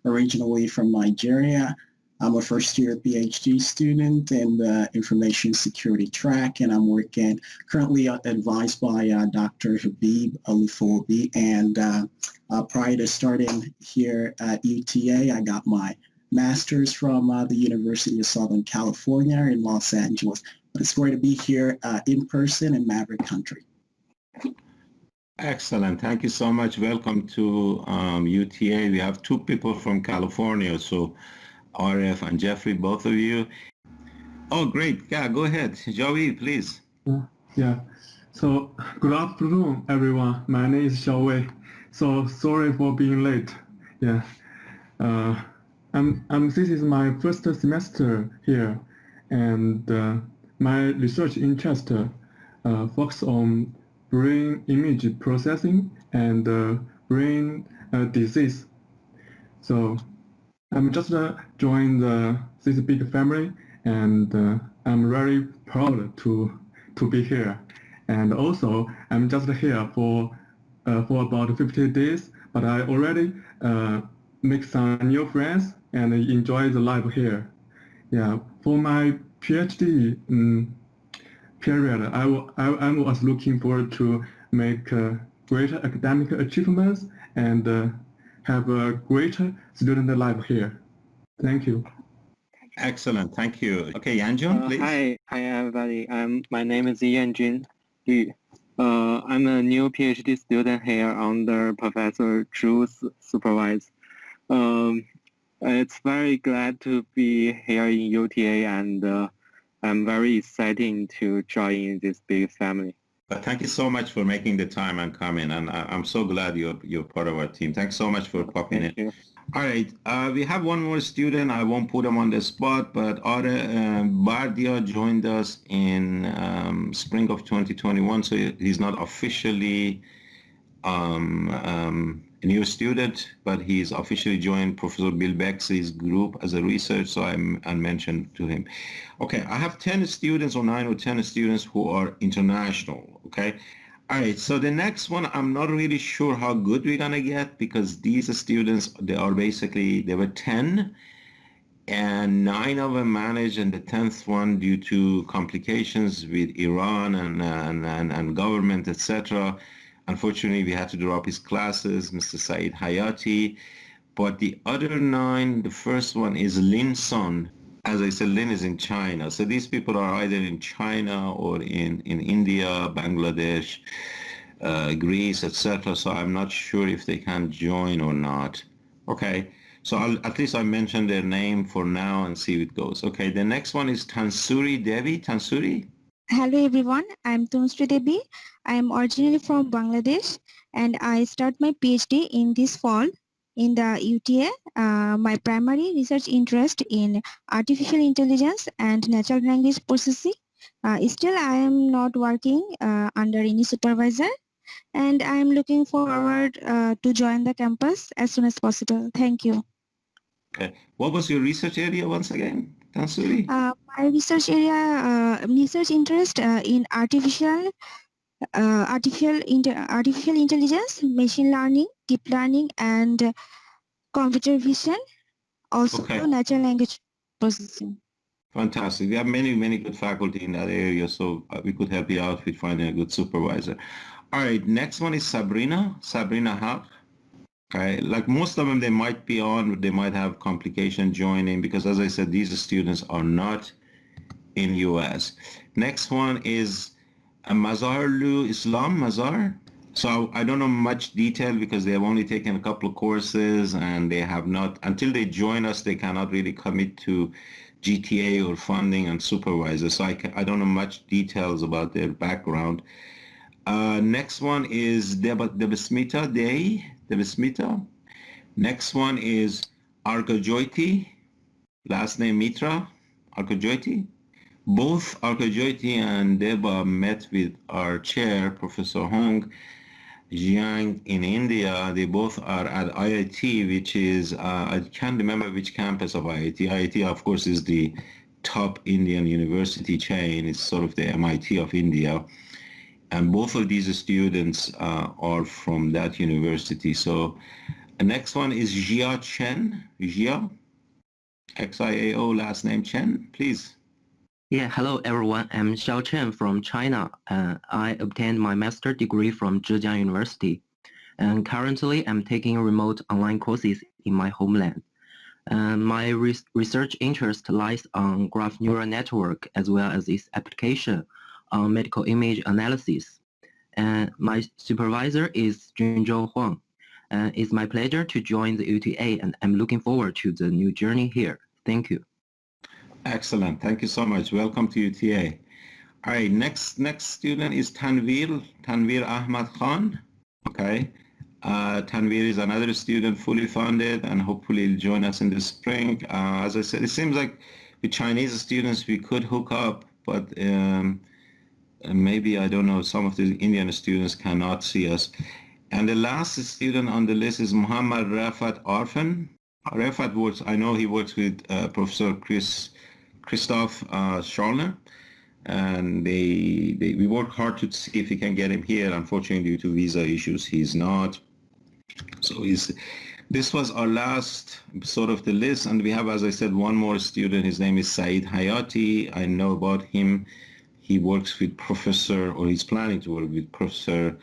originally from Nigeria. I'm a first-year PhD student in the information security track, and I'm working currently advised by Dr. Habib Alufobi. And prior to starting here at UTA, I got my master's from the University of Southern California in Los Angeles. But it's great to be here in person in Maverick Country. Excellent. Thank you so much. Welcome to UTA. We have two people from California, so RF and Jeffrey, both of you. Oh, great. Yeah, go ahead. Joey, please. Yeah. So, good afternoon, everyone. My name is Xiao Wei. So, sorry for being late. Yeah. This is my first semester here, and my research interest focuses on brain image processing and brain disease. So, I'm just joined this big family, and I'm very proud to be here. And also, I'm just here for about 50 days, but I already make some new friends and enjoy the life here. Yeah, for my PhD period, I was looking forward to make greater academic achievements and have a great student life here. Thank you. Excellent. Thank you. Okay, Yanjun, please. Hi, everybody. My name is Yanjun Yu. I'm a new PhD student here under Professor Zhu's supervision. It's very glad to be here in UTA, and I'm very excited to join this big family. But thank you so much for making the time and coming, and I'm so glad you're part of our team. Thanks so much for popping in. All right, we have one more student. I won't put him on the spot, but Bardia joined us in spring of 2021, so he's not officially a new student, but he's officially joined Professor Bill Bexley's group as a research, so I mentioned to him. Okay, I have 10 students or 9 or 10 students who are international, okay? All right, so the next one, I'm not really sure how good we're gonna get because these students, they were 10 and 9 of them managed, and the 10th one, due to complications with Iran and government, etc., unfortunately, we had to drop his classes, Mr. Saeed Hayati. But the other 9, the first one is Lin Sun. As I said, Lin is in China. So these people are either in China or in India, Bangladesh, Greece, etc. So I'm not sure if they can join or not. Okay, so at least I mentioned their name for now and see how it goes. Okay, the next one is Tansuri Devi. Tansuri? Hello everyone, I'm Tansuri Devi. I am originally from Bangladesh and I start my PhD in this fall. in the UTA. My primary research interest in artificial intelligence and natural language processing. Still, I am not working under any supervisor, and I am looking forward to join the campus as soon as possible. Thank you. Okay. What was your research area once again, Tansuri? My research area, research interest in artificial intelligence, machine learning, deep learning, and computer vision, also Okay. natural language processing. Fantastic. We have many, many good faculty in that area, so we could help you out with finding a good supervisor. All right, next one is Sabrina Haq. Okay, like most of them, they might be on, they might have complication joining because, as I said, these students are not in US. Next one is Mazharul Islam Mazhar. So I don't know much detail because they have only taken a couple of courses and they have not, until they join us, they cannot really commit to GTA or funding and supervisor. So I don't know much details about their background. Next one is Debasmita. Next one is Arkajoyti, last name Mitra, Arkajoyti. Both Arkajoyti and Deba met with our chair, Professor Hong Jiang in India. They both are at IIT, which is, I can't remember which campus of IIT. IIT, of course, is the top Indian university chain. It's sort of the MIT of India. And both of these students are from that university. So the next one is Jia Chen. Jia, Xiao, last name Chen, please. Yeah, hello everyone. I'm Xiao Chen from China. I obtained my master's degree from Zhejiang University. And currently I'm taking remote online courses in my homeland. My research interest lies on graph neural network as well as its application on medical image analysis. And my supervisor is Junzhou Huang. It's my pleasure to join the UTA and I'm looking forward to the new journey here. Thank you. Excellent. Thank you so much. Welcome to UTA. All right, next student is Tanvir Ahmad Khan. Okay. Tanvir is another student fully funded and hopefully he'll join us in the spring. As I said, it seems like with Chinese students we could hook up, but maybe, I don't know, some of the Indian students cannot see us. And the last student on the list is Muhammad Rafat Arfan. Rafat works, I know he works with Professor Christoph Schallner, and we work hard to see if we can get him here. Unfortunately, due to visa issues, he's not. So this was our last sort of the list, and we have, as I said, one more student. His name is Saeed Hayati. I know about him. He works with Professor, or he's planning to work with Professor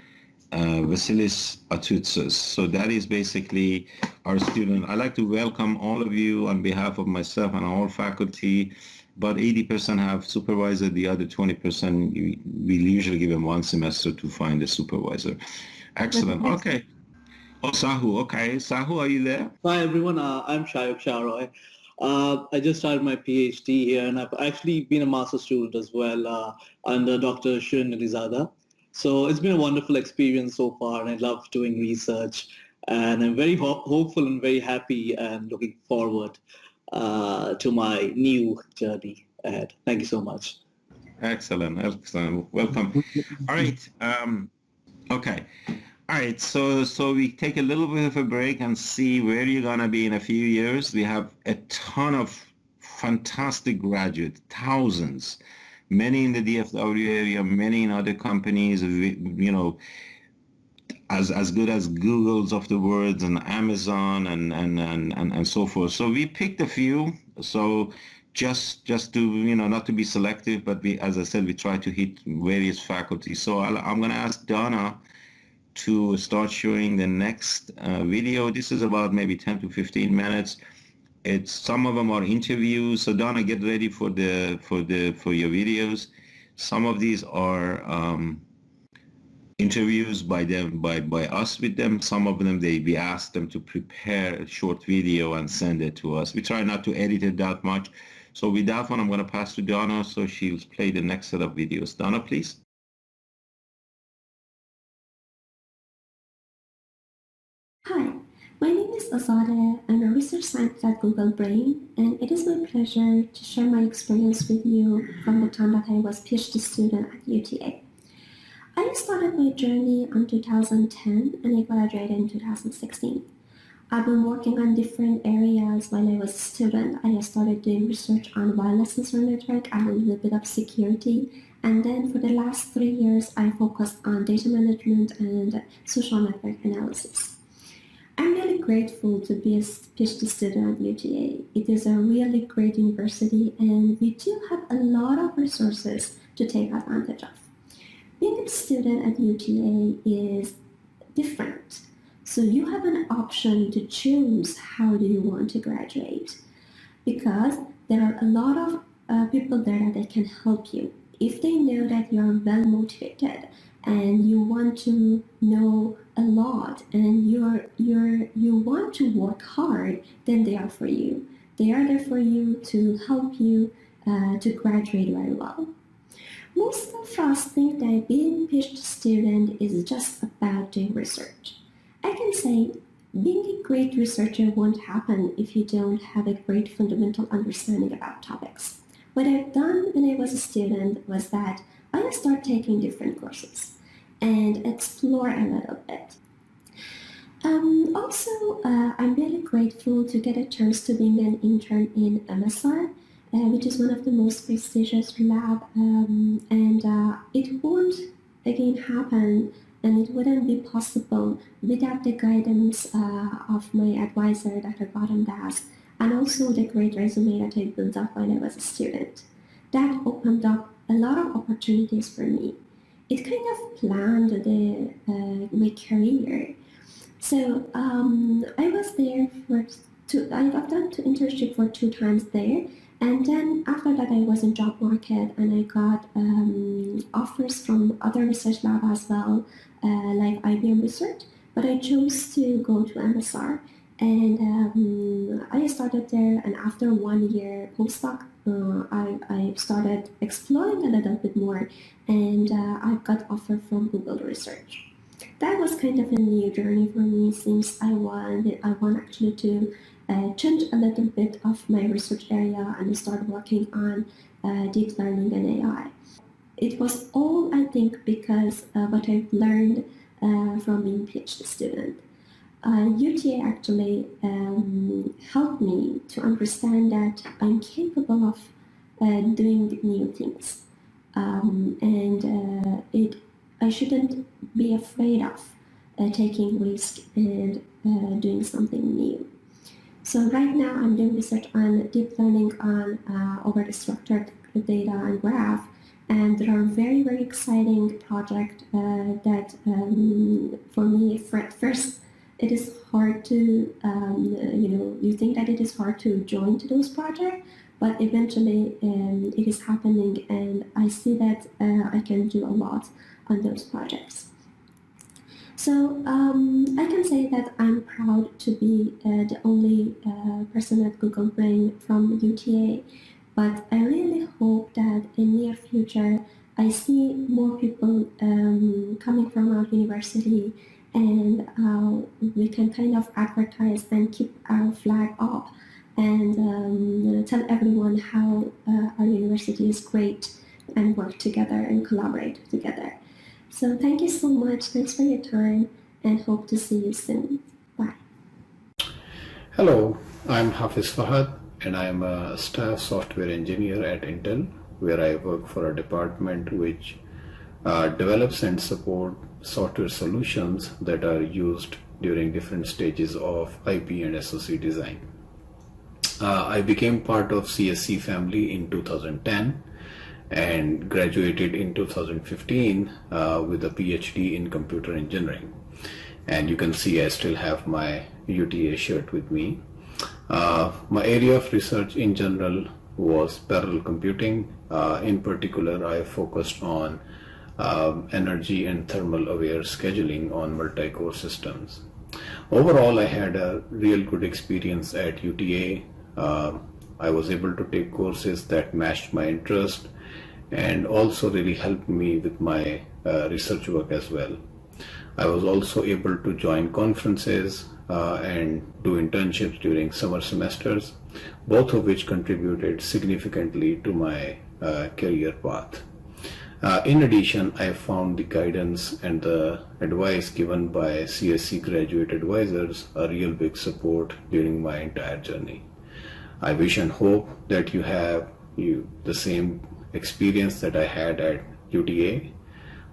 Vasilis Atoutsas. So that is basically our student. I'd like to welcome all of you on behalf of myself and all faculty. About 80% have supervisor, the other 20% we usually give them one semester to find a supervisor. Excellent. Okay. Oh, Sahu. Okay. Sahu, are you there? Hi, everyone. I'm Shayok Shahroy. I just started my PhD here, and I've actually been a master's student as well under Dr. Shirin Nilizada. So it's been a wonderful experience so far, and I love doing research. And I'm very hopeful and very happy and looking forward to my new journey ahead. Thank you so much. Excellent. Excellent. Welcome. All right. Okay. All right. So we take a little bit of a break and see where you're going to be in a few years. We have a ton of fantastic graduates, thousands. Many in the DFW area, many in other companies, you know, as good as Google's of the world and Amazon and so forth. So we picked a few. So just to, you know, not to be selective, but we, as I said, we try to hit various faculty. So I'm going to ask Donna to start showing the next video. This is about maybe 10 to 15 minutes. It's some of them are interviews. So Donna, get ready for your videos. Some of these are interviews by them, by us with them. Some of them we ask them to prepare a short video and send it to us. We try not to edit it that much. So with that one, I'm going to pass to Donna, so she'll play the next set of videos. Donna, please. Hi, my name is is Azadeh. I'm a research scientist at Google Brain, and it is my pleasure to share my experience with you from the time that I was PhD student at UTA. I started my journey in 2010 and I graduated in 2016. I've been working on different areas while I was a student. I started doing research on wireless sensor network and a little bit of security. And then for the last 3 years, I focused on data management and social network analysis. I'm really grateful to be a PhD student at UTA. It is a really great university and we do have a lot of resources to take advantage of. Being a student at UTA is different. So you have an option to choose how do you want to graduate, because there are a lot of people there that they can help you. If they know that you're well motivated and you want to know a lot and you want to work hard, then they are for you. They are there for you to help you to graduate very well. Most of us think that being a PhD student is just about doing research. I can say being a great researcher won't happen if you don't have a great fundamental understanding about topics. What I've done when I was a student was that I started taking different courses and explore a little bit. I'm really grateful to get a chance to being an intern in MSR, which is one of the most prestigious lab, it won't again happen and it wouldn't be possible without the guidance of my advisor, Dr. Gautam, and also the great resume that I built up when I was a student. That opened up a lot of opportunities for me. It kind of planned my career. So I was there I've done 2 internships for 2 times there. And then after that, I was in job market and I got offers from other research labs as well, like IBM Research, but I chose to go to MSR. And I started there, and after 1 year postdoc, I started exploring a little bit more, and I got offer from Google Research. That was kind of a new journey for me since I want actually to change a little bit of my research area and start working on deep learning and AI. It was all, I think, because what I've learned from being a PhD student. UTA actually helped me to understand that I'm capable of doing new things. I shouldn't be afraid of taking risk and doing something new. So right now I'm doing research on deep learning on over the structured data and graph, and there are very, very exciting projects that for me, first, it is hard to, you think that it is hard to join to those projects, but eventually it is happening, and I see that I can do a lot on those projects. So I can say that I'm proud to be the only person at Google Brain from UTA, but I really hope that in the near future I see more people coming from our university, and we can kind of advertise and keep our flag up and tell everyone how our university is great and work together and collaborate together. So thank you so much. Thanks for your time and hope to see you soon. Bye. Hello, I'm Hafiz Fahad and I'm a staff software engineer at Intel, where I work for a department which develops and support software solutions that are used during different stages of IP and SoC design. I became part of CSE family in 2010 and graduated in 2015 with a PhD in computer engineering. And you can see I still have my UTA shirt with me. My area of research in general was parallel computing. In particular, I focused on energy and thermal aware scheduling on multi-core systems. Overall, I had a real good experience at UTA. I was able to take courses that matched my interest and also really helped me with my research work as well. I was also able to join conferences and do internships during summer semesters, both of which contributed significantly to my career path. In addition, I found the guidance and the advice given by CSE graduate advisors a real big support during my entire journey. I wish and hope that you have the same experience that I had at UTA.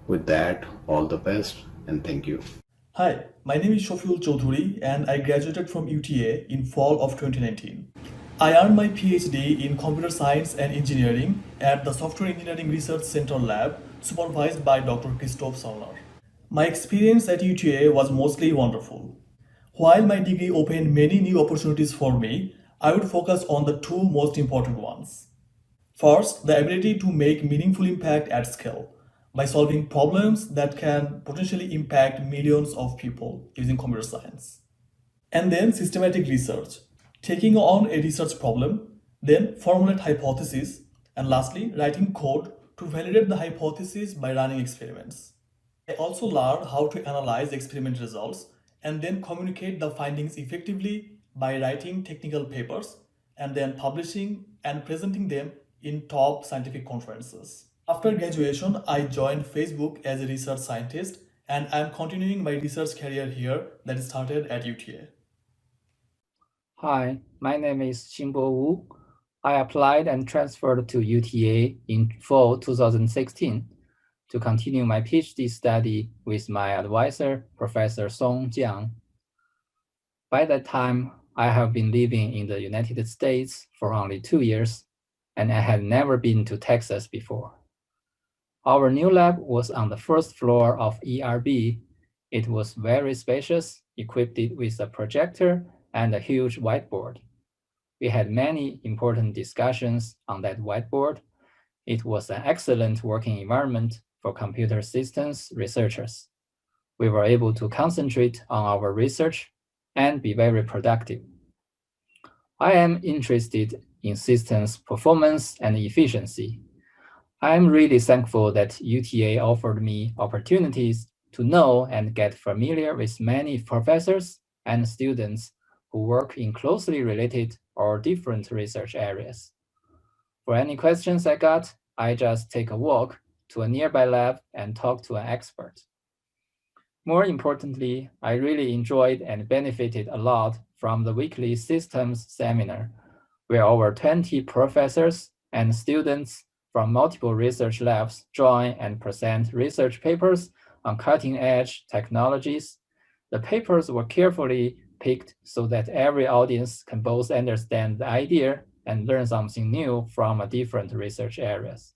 With that, all the best and thank you. Hi, my name is Shofiul Choudhury and I graduated from UTA in fall of 2019. I earned my PhD in Computer Science and Engineering at the Software Engineering Research Center Lab, supervised by Dr. Christoph Zollner. My experience at UTA was mostly wonderful. While my degree opened many new opportunities for me, I would focus on the two most important ones. First, the ability to make meaningful impact at scale by solving problems that can potentially impact millions of people using computer science. And then systematic research, taking on a research problem, then formulate hypotheses, and lastly, writing code to validate the hypothesis by running experiments. I also learned how to analyze experiment results and then communicate the findings effectively by writing technical papers and then publishing and presenting them in top scientific conferences. After graduation, I joined Facebook as a research scientist and I am continuing my research career here that started at UTA. Hi, my name is Xingbo Wu. I applied and transferred to UTA in fall 2016 to continue my PhD study with my advisor, Professor Song Jiang. By that time, I have been living in the United States for only 2 years, and I had never been to Texas before. Our new lab was on the first floor of ERB. It was very spacious, equipped with a projector and a huge whiteboard. We had many important discussions on that whiteboard. It was an excellent working environment for computer systems researchers. We were able to concentrate on our research and be very productive. I am interested in systems performance and efficiency. I am really thankful that UTA offered me opportunities to know and get familiar with many professors and students who work in closely related or different research areas. For any questions I got, I just take a walk to a nearby lab and talk to an expert. More importantly, I really enjoyed and benefited a lot from the weekly systems seminar, where over 20 professors and students from multiple research labs join and present research papers on cutting-edge technologies. The papers were carefully picked so that every audience can both understand the idea and learn something new from different research areas.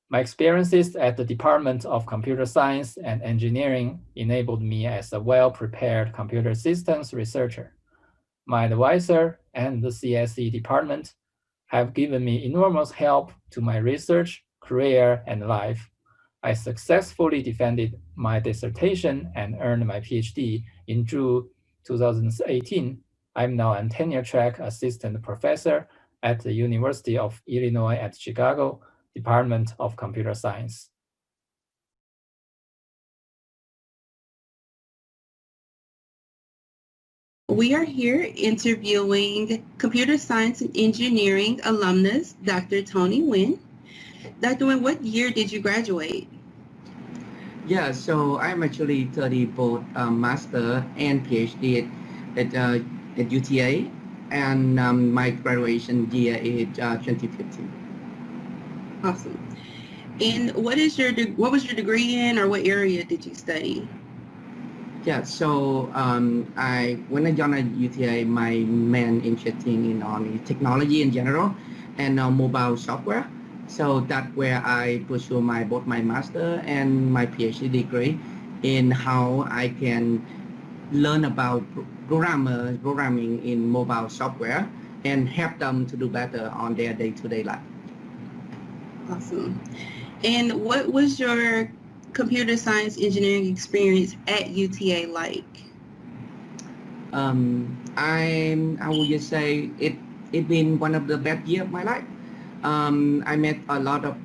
My experiences at the Department of Computer Science and Engineering enabled me as a well-prepared computer systems researcher. My advisor and the CSE department have given me enormous help to my research, career, and life. I successfully defended my dissertation and earned my PhD in June 2018. I'm now a tenure-track assistant professor at the University of Illinois at Chicago, Department of Computer Science. We are here interviewing computer science and engineering alumnus, Dr. Tony Nguyen. Dr. Nguyen, what year did you graduate? Yeah, so I'm actually studying both master and PhD at UTA, and my graduation year is 2015. Awesome. And what was your degree in, or what area did you study? Yeah, so when I joined UTA, my main interest in on technology in general and mobile software. So that's where I pursue both my master and my PhD degree in how I can learn about programming in mobile software and help them to do better on their day-to-day life. Awesome. And what was your computer science engineering experience at UTA like? I would just say it's been one of the best years of my life. I met a lot of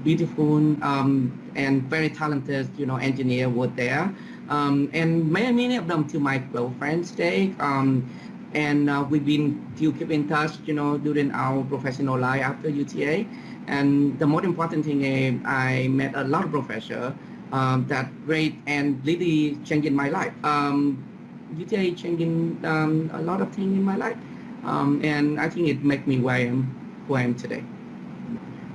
beautiful and very talented engineers were there. And many of them to my close friends today. We've been still keep in touch, during our professional life after UTA. And the most important thing is I met a lot of professors that great and really changing my life. UTA changing a lot of things in my life. And I think it made me who I am today.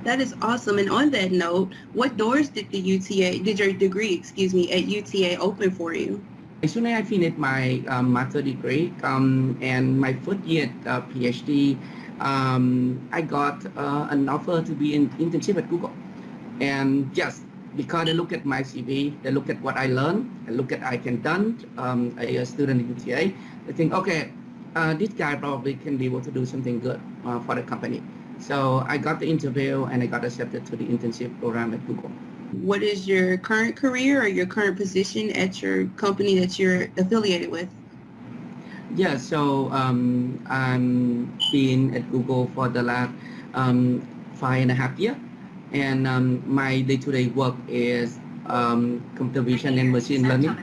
That is awesome. And on that note, what doors did your degree, at UTA open for you? As soon as I finished my master degree and my first year PhD, I got an offer to be in internship at Google. And just because they look at my CV, they look at what I learned, they look at I can done a student at UTA, they think, okay, this guy probably can be able to do something good for the company. So I got the interview and I got accepted to the internship program at Google. What is your current career or your current position at your company that you're affiliated with? Yeah, so I'm been at Google for the last 5.5 years. And my day-to-day work is computer vision and machine learning.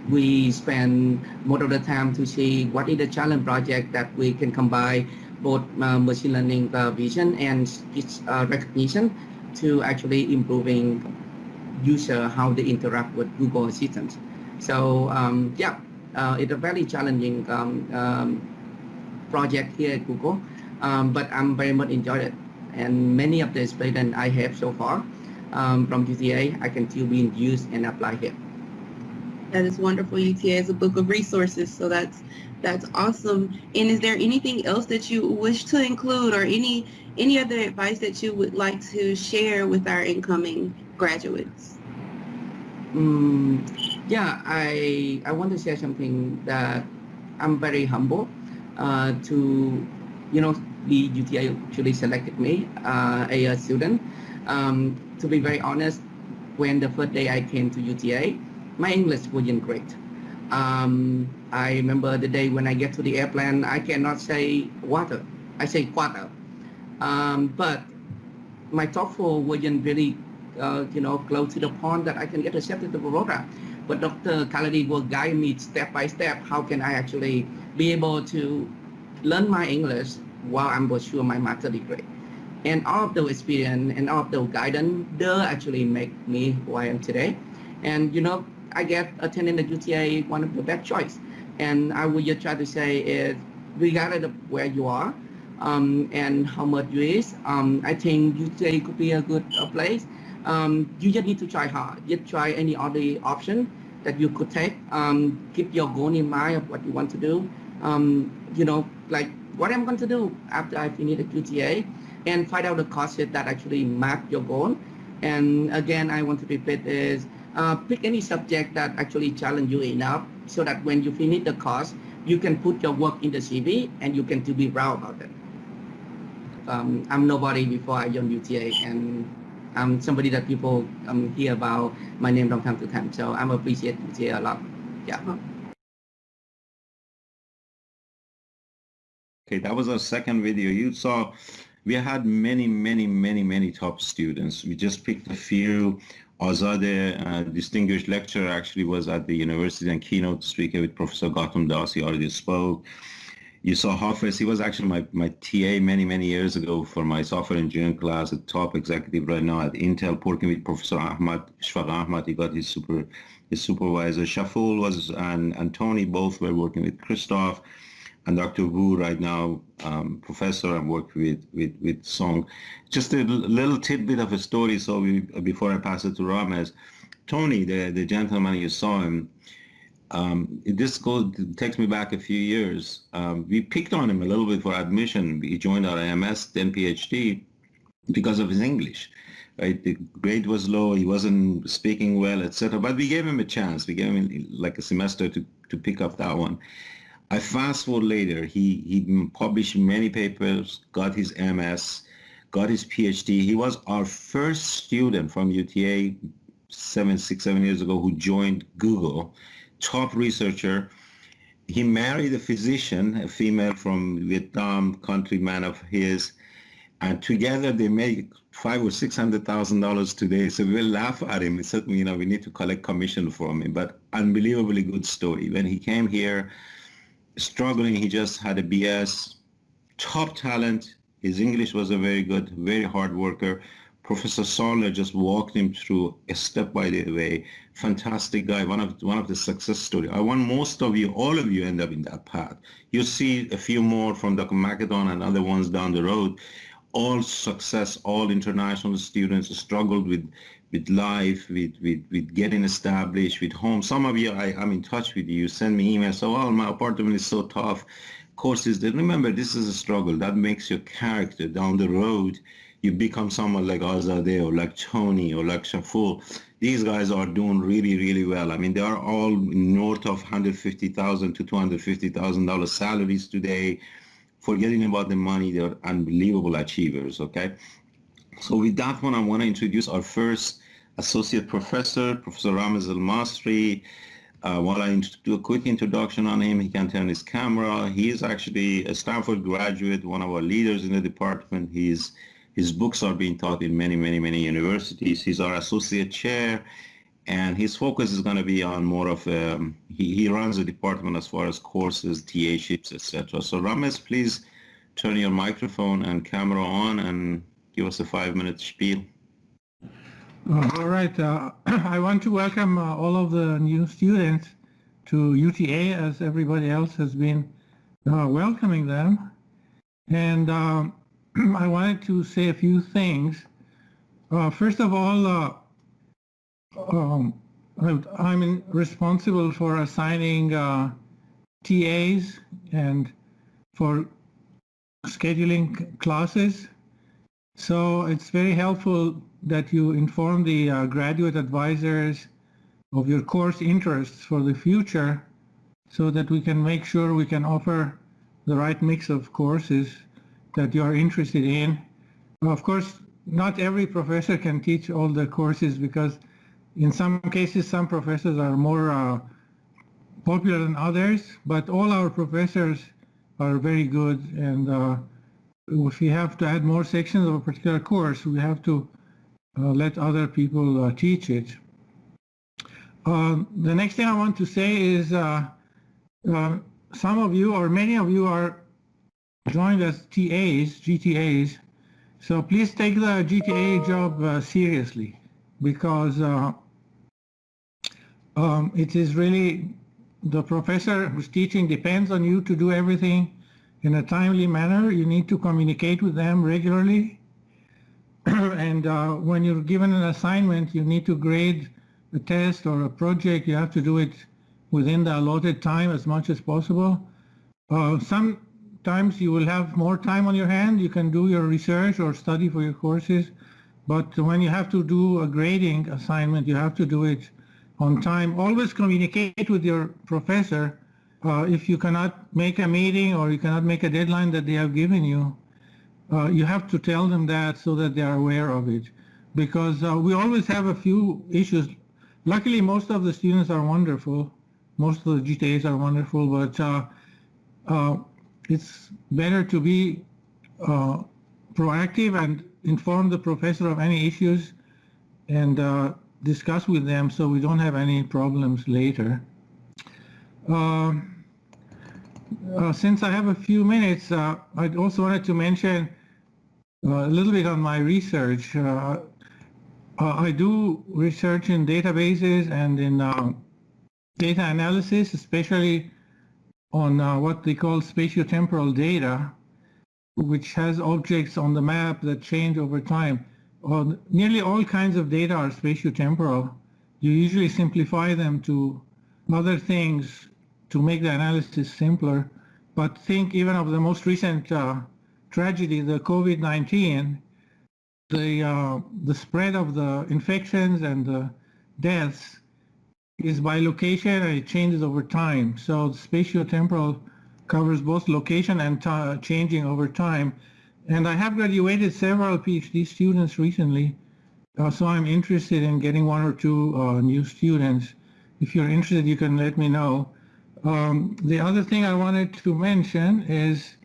We spend most of the time to see what is the challenge project that we can combine both machine learning vision and speech recognition to actually improving user how they interact with Google Assistant. So it's a very challenging project here at Google, but I'm very much enjoyed it. And many of the experience I have so far from UTA, I can still be used and apply here. That is wonderful. UTA is a book of resources, so that's awesome. And is there anything else that you wish to include, or any other advice that you would like to share with our incoming graduates? Yeah, I want to share something that I'm very humble to, the UTA actually selected me a student. To be very honest, when the first day I came to UTA, my English wasn't great. I remember the day when I get to the airplane, I cannot say water. I say quarter. But my TOEFL wasn't really, close to the point that I can get accepted to the program. But Dr. Kaladi will guide me step by step. How can I actually be able to learn my English while I'm pursuing my master degree? And all of those experience and all of those guidance, they actually make me who I am today. And I get attending the UTA one of the best choice. And I would just try to say is, regardless of where you are and how much you is, I think UTA could be a good place. You just need to try hard. Just try any other option that you could take. Keep your goal in mind of what you want to do. Like what I'm going to do after I finish the UTA, and find out the courses that actually map your goal. And again, I want to repeat is, pick any subject that actually challenge you enough so that when you finish the course, you can put your work in the CV and you can be proud about it. I'm nobody before I joined UTA, and I'm somebody that people hear about my name from time to time. So I appreciate UTA a lot. Yeah. Okay, that was our second video. You saw we had many top students. We just picked a few. Azadeh, distinguished lecturer, actually was at the university and keynote speaker with Professor Gautam Das. He already spoke. You saw Hafiz. He was actually my TA many years ago for my software engineering class, a top executive right now at Intel, working with Professor Ishfaq Ahmad. He got his supervisor. Shaful was and Tony both were working with Christoph. And Dr. Wu right now, professor, and worked with Song. Just a little tidbit of a story. So before I pass it to Ramez, Tony, the gentleman you saw him, this takes me back a few years. We picked on him a little bit for admission. He joined our MS, then PhD, because of his English. Right, the grade was low. He wasn't speaking well, etc. But we gave him a chance. We gave him like a semester to pick up that one. I fast forward later, he published many papers, got his MS, got his PhD. He was our first student from UTA 6, 7 years ago who joined Google, top researcher. He married a physician, a female from Vietnam, countryman of his, And together they make $500,000 or $600,000 today. So we'll laugh at him. He said, we need to collect commission from him. But unbelievably good story. When he came here, struggling, he just had a BS, top talent. His English was a very good, very hard worker. Professor Soller just walked him through a step by the way. Fantastic guy, one of the success stories. I want most of you, all of you, end up in that path. You'll see a few more from Dr. Macedon and other ones down the road. All success, all international students struggled with life, with getting established, with home. Some of you, I'm in touch with you, send me emails, oh, my apartment is so tough. Courses, remember, this is a struggle. That makes your character down the road. You become someone like Azadeh or like Tony or like Shaful. These guys are doing really, really well. I mean, they are all north of $150,000 to $250,000 salaries today. Forgetting about the money, they're unbelievable achievers, okay? So with that one, I want to introduce our first associate professor, Professor Ramez El-Masri. While I do a quick introduction on him, he can turn his camera. He is actually a Stanford graduate, one of our leaders in the department. His books are being taught in many, many, many universities. He's our associate chair, and his focus is going to be on more of, he runs the department as far as courses, TA-ships, etc. So Ramez, please turn your microphone and camera on and give us a 5-minute spiel. All right. I want to welcome all of the new students to UTA, as everybody else has been welcoming them. And I wanted to say a few things. First of all, I'm responsible for assigning TAs and for scheduling classes. So it's very helpful that you inform the graduate advisors of your course interests for the future so that we can make sure we can offer the right mix of courses that you are interested in. Of course, not every professor can teach all the courses because in some cases, some professors are more popular than others, but all our professors are very good, and if we have to add more sections of a particular course, we have to let other people teach it. The next thing I want to say is some of you or many of you are joined as TAs, GTAs, so please take the GTA job seriously because it is really the professor who's teaching depends on you to do everything in a timely manner. You need to communicate with them regularly. And when you're given an assignment, you need to grade a test or a project. You have to do it within the allotted time as much as possible. Sometimes you will have more time on your hand. You can do your research or study for your courses. But when you have to do a grading assignment, you have to do it on time. Always communicate with your professor. If you cannot make a meeting or you cannot make a deadline that they have given you, you have to tell them that so that they are aware of it. Because we always have a few issues. Luckily, most of the students are wonderful. Most of the GTAs are wonderful, but it's better to be proactive and inform the professor of any issues and discuss with them so we don't have any problems later. Since I have a few minutes, I also wanted to mention a little bit on my research. I do research in databases and in data analysis, especially on what they call spatiotemporal data, which has objects on the map that change over time. Nearly all kinds of data are spatiotemporal. You usually simplify them to other things to make the analysis simpler. But think even of the most recent tragedy, the COVID-19, the spread of the infections and the deaths is by location and it changes over time. So spatiotemporal covers both location and changing over time. And I have graduated several PhD students recently, so I'm interested in getting one or two new students. If you're interested, you can let me know. The other thing I wanted to mention is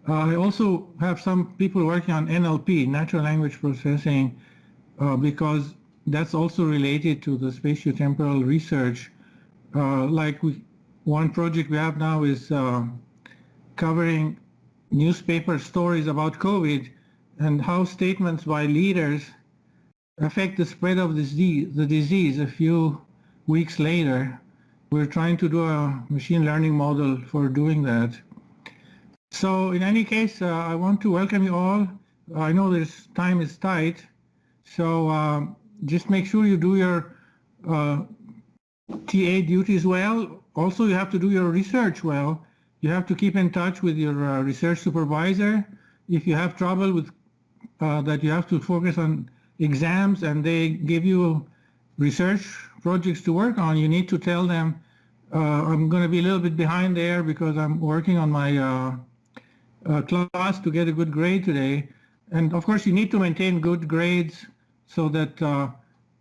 I also have some people working on NLP, natural language processing, because that's also related to the spatiotemporal research. One project we have now is covering newspaper stories about COVID and how statements by leaders affect the spread of the disease a few weeks later. We're trying to do a machine learning model for doing that. So in any case, I want to welcome you all. I know this time is tight, so just make sure you do your TA duties well. Also, you have to do your research well. You have to keep in touch with your research supervisor. If you have trouble with that, you have to focus on exams and they give you research projects to work on, you need to tell them, I'm going to be a little bit behind there because I'm working on my class to get a good grade today. And of course, you need to maintain good grades so that,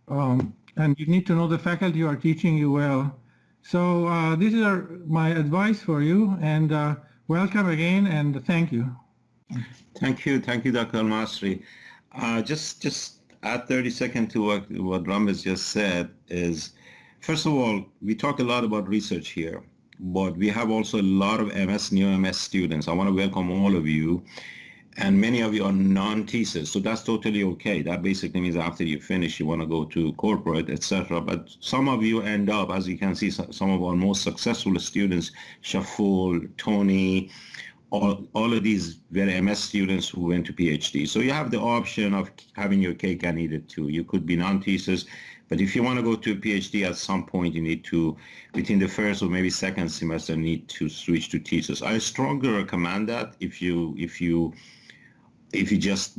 and you need to know the faculty who are teaching you well. So this is my advice for you, and welcome again, and thank you. Thank you, Dr. Al-Masri. Just add 30 seconds to what Ramesh just said is, first of all, we talk a lot about research here, but we have also a lot of new MS students. I want to welcome all of you, and many of you are non-thesis, so that's totally okay. That basically means after you finish, you want to go to corporate, etc. But some of you end up, as you can see, some of our most successful students, Shaful, Tony, all of these very MS students who went to PhD. So you have the option of having your cake and eat it too. You could be non-thesis, but if you want to go to a PhD at some point, you need to, within the first or maybe second semester, need to switch to thesis. I strongly recommend that if you just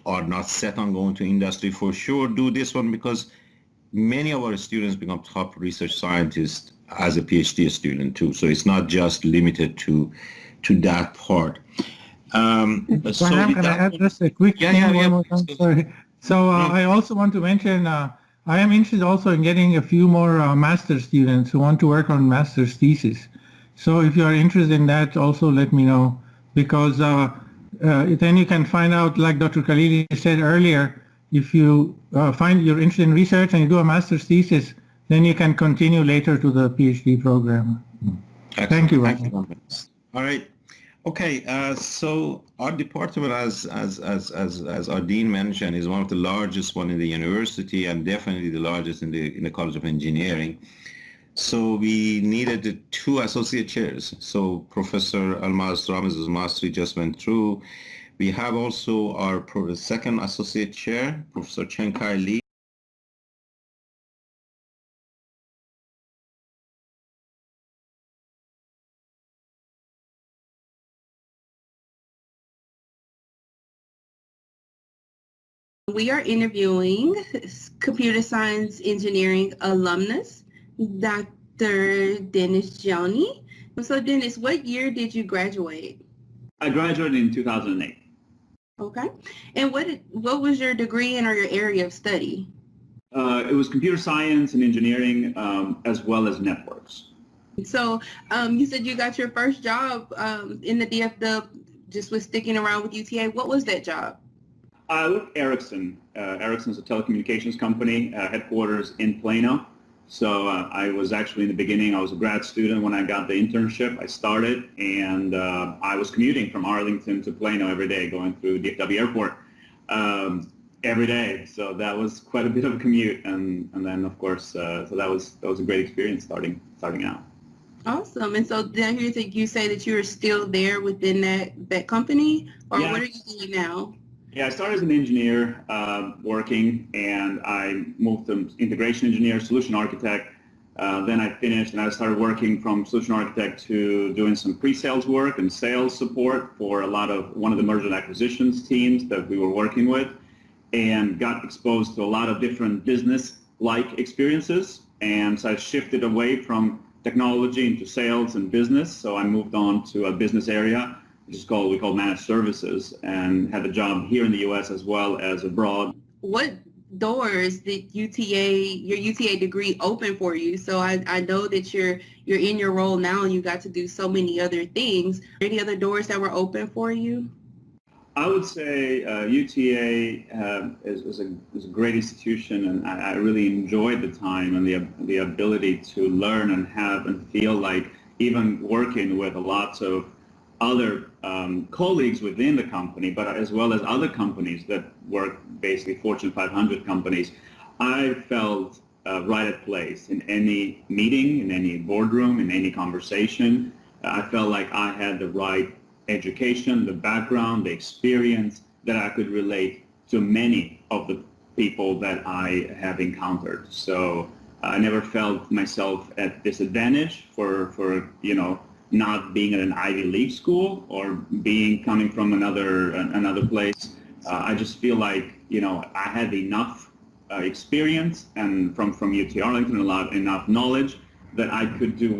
are not set on going to industry, for sure do this one, because many of our students become top research scientists as a PhD student too. So it's not just limited to that part. So can I add just a quick thing? One more time? Sorry. So I also want to mention, I am interested also in getting a few more master's students who want to work on master's thesis. So if you are interested in that, also let me know, because then you can find out, like Dr. Khalili said earlier, if you find you're interested in research and you do a master's thesis, then you can continue later to the PhD program. Excellent. Thank you. Thank you. All right. Okay. So our department, as our dean mentioned, is one of the largest one in the university and definitely the largest in the College of Engineering. So we needed 2 associate chairs. So Professor Al-Masri just went through. We have also our second associate chair, Professor Chen Kai Li. We are interviewing computer science engineering alumnus, Dr. Dennis Jiang. So Dennis, what year did you graduate? I graduated in 2008. Okay. And what was your degree in or your area of study? It was computer science and engineering, as well as networks. So you said you got your first job in the DFW just with sticking around with UTA. What was that job? I worked at Ericsson. Ericsson is a telecommunications company, headquarters in Plano. So I was actually in the beginning, I was a grad student when I got the internship. I started, and I was commuting from Arlington to Plano every day, going through DFW Airport every day. So that was quite a bit of a commute, and then of course, so that was a great experience starting out. Awesome. And so did I hear you say that you are still there within that company, or Yeah. What are you doing now? Yeah, I started as an engineer working, and I moved to integration engineer, solution architect. Then I finished, and I started working from solution architect to doing some pre-sales work and sales support for one of the merger and acquisitions teams that we were working with, and got exposed to a lot of different business-like experiences. And so I shifted away from technology into sales and business. So I moved on to a business area, which is we call managed services, and had a job here in the U.S. as well as abroad. What doors did your UTA degree open for you? So I know that you're in your role now and you got to do so many other things. Any other doors that were open for you? I would say UTA is a great institution, and I really enjoyed the time and the ability to learn and have and feel like even working with lots of other colleagues within the company, but as well as other companies that work basically Fortune 500 companies, I felt right at place in any meeting, in any boardroom, in any conversation. I felt like I had the right education, the background, the experience that I could relate to many of the people that I have encountered. So I never felt myself at disadvantage for not being at an Ivy League school or coming from another place. I just feel like I had enough experience and from UT Arlington enough knowledge that I could do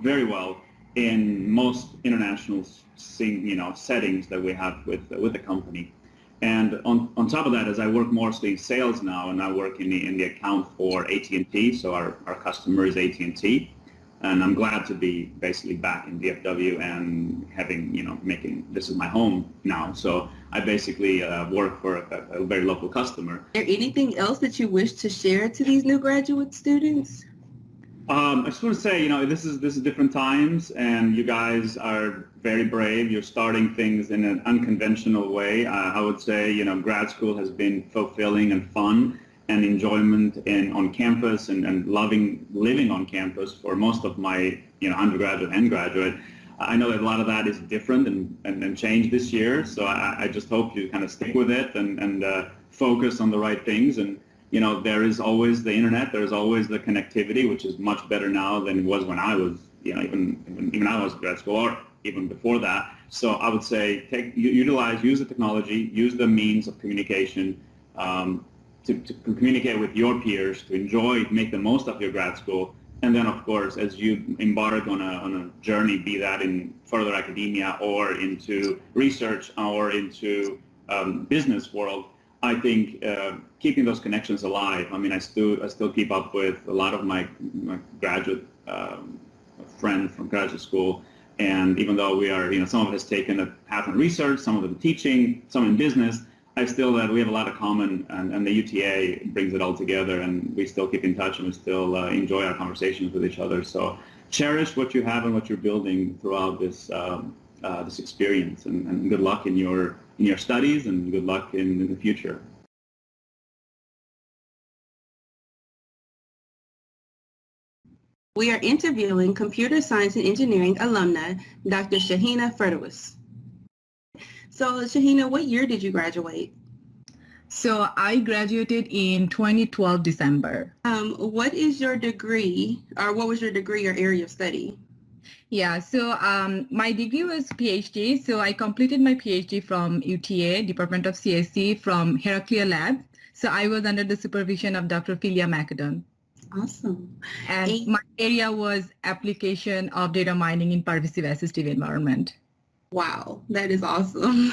very well in most international settings that we have with the company. And on top of that, as I work mostly in sales now, and I work in the account for AT&T, so our customer is AT&T, and I'm glad to be basically back in DFW and making this is my home now. So I basically work for a very local customer. Is there anything else that you wish to share to these new graduate students? I just want to say, this is different times, and you guys are very brave. You're starting things in an unconventional way. I would say, grad school has been fulfilling and fun and enjoyment on campus and loving living on campus for most of my, undergraduate and graduate. I know that a lot of that is different and changed this year. So I just hope you kind of stick with it and focus on the right things. And there is always the internet. There's always the connectivity, which is much better now than it was when I was, even I was in grad school or even before that. So I would say use the technology, use the means of communication to communicate with your peers, to make the most of your grad school. And then, of course, as you embark on a journey, be that in further academia or into research or into business world, I think keeping those connections alive. I mean, I still keep up with a lot of my graduate friends from graduate school, and even though we are, some of us taken a path in research, some of them teaching, some in business, I still we have a lot of common, and the UTA brings it all together, and we still keep in touch, and we still enjoy our conversations with each other. So cherish what you have and what you're building throughout this this experience, and good luck in your studies, and good luck in the future. We are interviewing computer science and engineering alumni, Dr. Shahina Ferdowes. So Shahina, what year did you graduate? So I graduated in 2012 December. What is your degree, or what was your degree or area of study? Yeah, so my degree was PhD. So I completed my PhD from UTA, Department of CSE, from Heraclea Lab. So I was under the supervision of Dr. Philia McAdon. Awesome. And my area was application of data mining in pervasive assistive environment. Wow, that is awesome.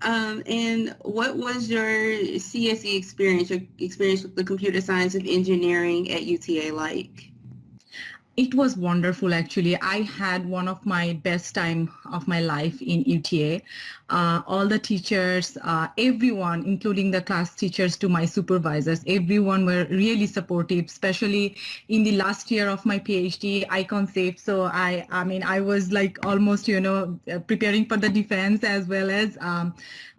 And what was your CSE experience, your experience with the computer science and engineering at UTA like? It was wonderful, actually. I had one of my best time of my life in UTA. All the teachers, everyone, including the class teachers to my supervisors, everyone were really supportive, especially in the last year of my PhD, I conceived. So I mean, I was like almost, preparing for the defense, as well as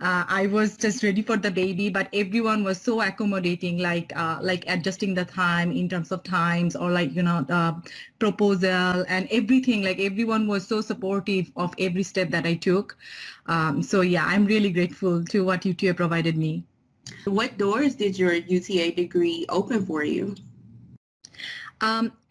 I was just ready for the baby, but everyone was so accommodating, like adjusting the time in terms of times, or the proposal and everything. Like everyone was so supportive of every step that I took. So yeah, I'm really grateful to what UTA provided me. What doors did your UTA degree open for you?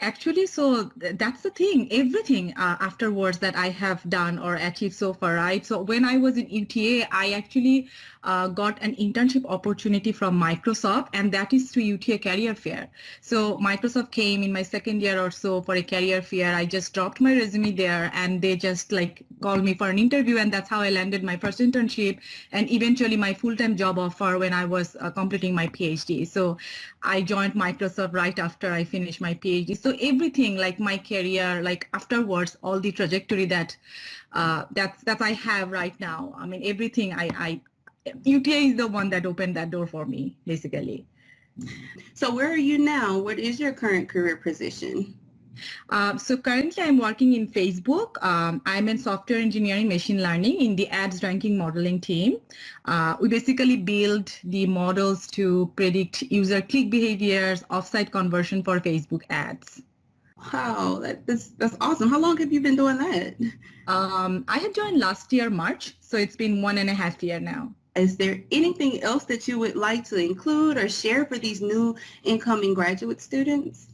Actually, so that's the thing, everything afterwards that I have done or achieved so far, right? So when I was in UTA, I actually got an internship opportunity from Microsoft, and that is through UTA Career Fair. So Microsoft came in my second year or so for a career fair. I just dropped my resume there and they just like called me for an interview, and that's how I landed my first internship and eventually my full-time job offer when I was completing my PhD. So I joined Microsoft right after I finished my PhD. So everything like my career, like afterwards, all the trajectory that I have right now. I mean, everything UTA is the one that opened that door for me, basically. So where are you now? What is your current career position? So currently I'm working in Facebook. I'm in software engineering, machine learning in the ads ranking modeling team. We basically build the models to predict user click behaviors, offsite conversion for Facebook ads. Wow, that's awesome. How long have you been doing that? I had joined last year, March, so it's been 1.5 years now. Is there anything else that you would like to include or share for these new incoming graduate students?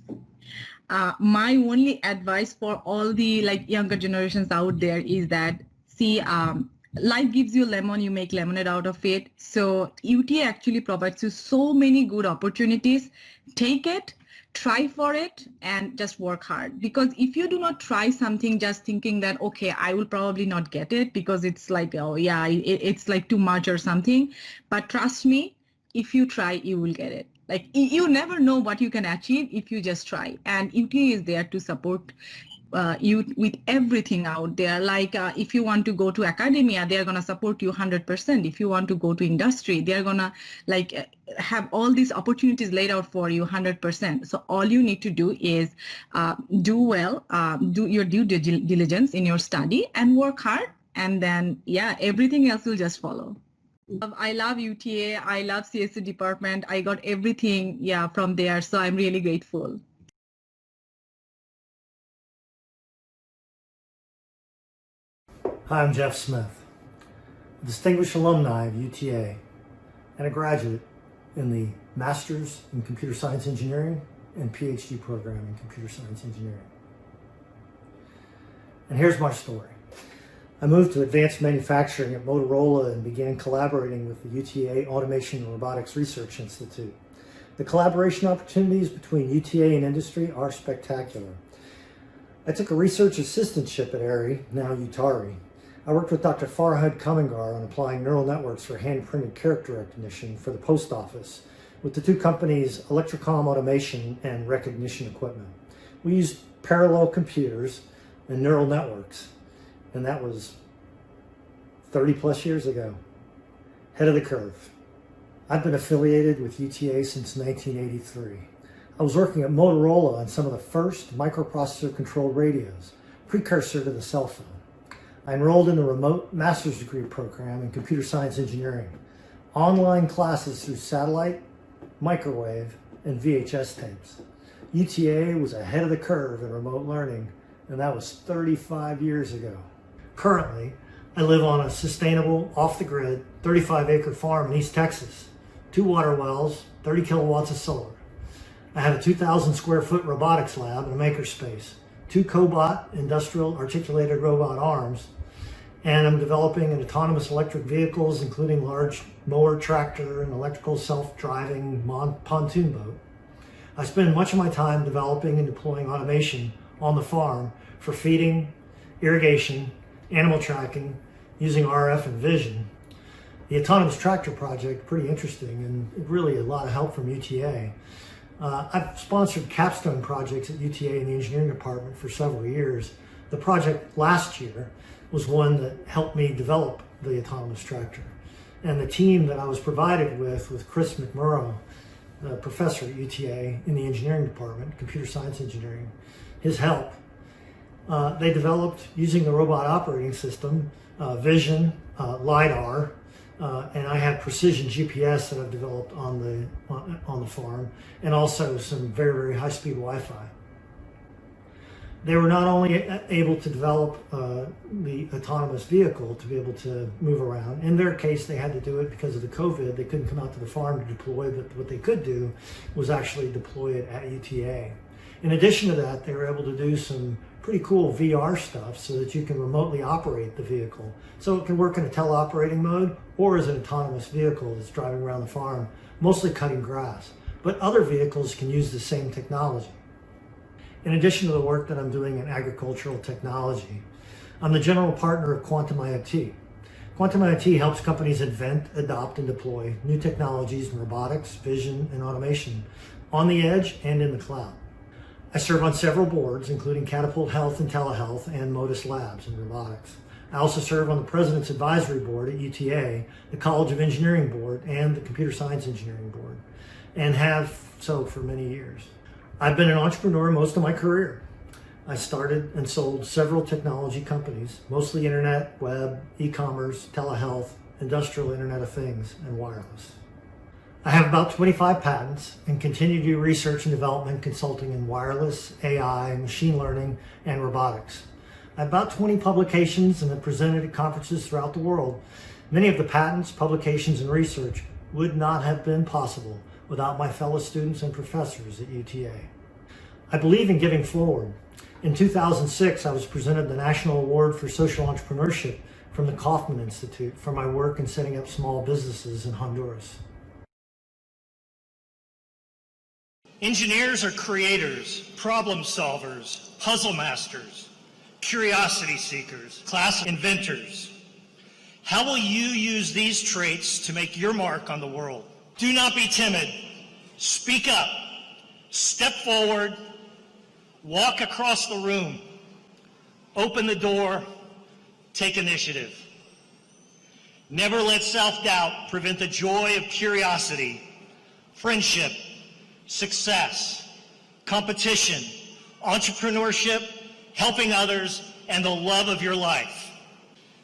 My only advice for all the like younger generations out there is that, see, life gives you lemon, you make lemonade out of it. So UTA actually provides you so many good opportunities. Take it, try for it, and just work hard. Because if you do not try something just thinking that, okay, I will probably not get it because it's like, oh yeah, it's like too much or something. But trust me, if you try, you will get it. Like you never know what you can achieve if you just try. And UTA is there to support you with everything out there. Like if you want to go to academia, they're going to support you 100%. If you want to go to industry, they're going to like have all these opportunities laid out for you 100%. So all you need to do is do well, do your due diligence in your study and work hard. And then, yeah, everything else will just follow. I love UTA. I love CSE department. I got everything, yeah, from there. So I'm really grateful. Hi, I'm Jeff Smith, a distinguished alumni of UTA and a graduate in the Master's in Computer Science Engineering and PhD program in Computer Science Engineering. And here's my story. I moved to advanced manufacturing at Motorola and began collaborating with the UTA Automation and Robotics Research Institute. The collaboration opportunities between UTA and industry are spectacular. I took a research assistantship at ARRI, now UTARI. I worked with Dr. Farhad Kamangar on applying neural networks for hand-printed character recognition for the post office with the two companies Electrocom Automation and Recognition Equipment. We used parallel computers and neural networks, and that was 30 plus years ago. Head of the curve. I've been affiliated with UTA since 1983. I was working at Motorola on some of the first microprocessor controlled radios, precursor to the cell phone. I enrolled in a remote master's degree program in computer science engineering, online classes through satellite, microwave, and VHS tapes. UTA was ahead of the curve in remote learning, and that was 35 years ago. Currently, I live on a sustainable, off-the-grid, 35-acre farm in East Texas, 2 water wells, 30 kilowatts of solar. I have a 2,000 square foot robotics lab and a makerspace, 2 cobot industrial articulated robot arms, and I'm developing an autonomous electric vehicles, including large mower tractor and electrical self-driving pontoon boat. I spend much of my time developing and deploying automation on the farm for feeding, irrigation, animal tracking, using RF and vision. The autonomous tractor project, pretty interesting and really a lot of help from UTA. I've sponsored capstone projects at UTA in the engineering department for several years. The project last year was one that helped me develop the autonomous tractor. And the team that I was provided with Chris McMurrough, a professor at UTA in the engineering department, computer science engineering, his help, they developed, using the robot operating system, vision, LiDAR, and I have precision GPS that I've developed on the farm, and also some very, very high-speed Wi-Fi. They were not only able to develop the autonomous vehicle to be able to move around. In their case, they had to do it because of the COVID. They couldn't come out to the farm to deploy, but what they could do was actually deploy it at UTA. In addition to that, they were able to do some pretty cool VR stuff so that you can remotely operate the vehicle. So it can work in a teleoperating mode or as an autonomous vehicle that's driving around the farm, mostly cutting grass. But other vehicles can use the same technology. In addition to the work that I'm doing in agricultural technology, I'm the general partner of Quantum IoT. Quantum IoT helps companies invent, adopt, and deploy new technologies in robotics, vision, and automation on the edge and in the cloud. I serve on several boards, including Catapult Health and Telehealth and Modus Labs in robotics. I also serve on the President's Advisory Board at UTA, the College of Engineering Board, and the Computer Science Engineering Board, and have so for many years. I've been an entrepreneur most of my career. I started and sold several technology companies, mostly internet, web, e-commerce, telehealth, industrial Internet of Things, and wireless. I have about 25 patents and continue to do research and development consulting in wireless, AI, machine learning, and robotics. I have about 20 publications and have presented at conferences throughout the world. Many of the patents, publications, and research would not have been possible without my fellow students and professors at UTA. I believe in giving forward. In 2006, I was presented the National Award for Social Entrepreneurship from the Kauffman Institute for my work in setting up small businesses in Honduras. Engineers are creators, problem solvers, puzzle masters, curiosity seekers, class inventors. How will you use these traits to make your mark on the world? Do not be timid. Speak up. Step forward. Walk across the room. Open the door. Take initiative. Never let self-doubt prevent the joy of curiosity, friendship, success, competition, entrepreneurship, helping others, and the love of your life.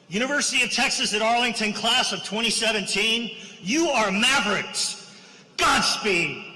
University of Texas at Arlington class of 2017, you are mavericks. Godspeed.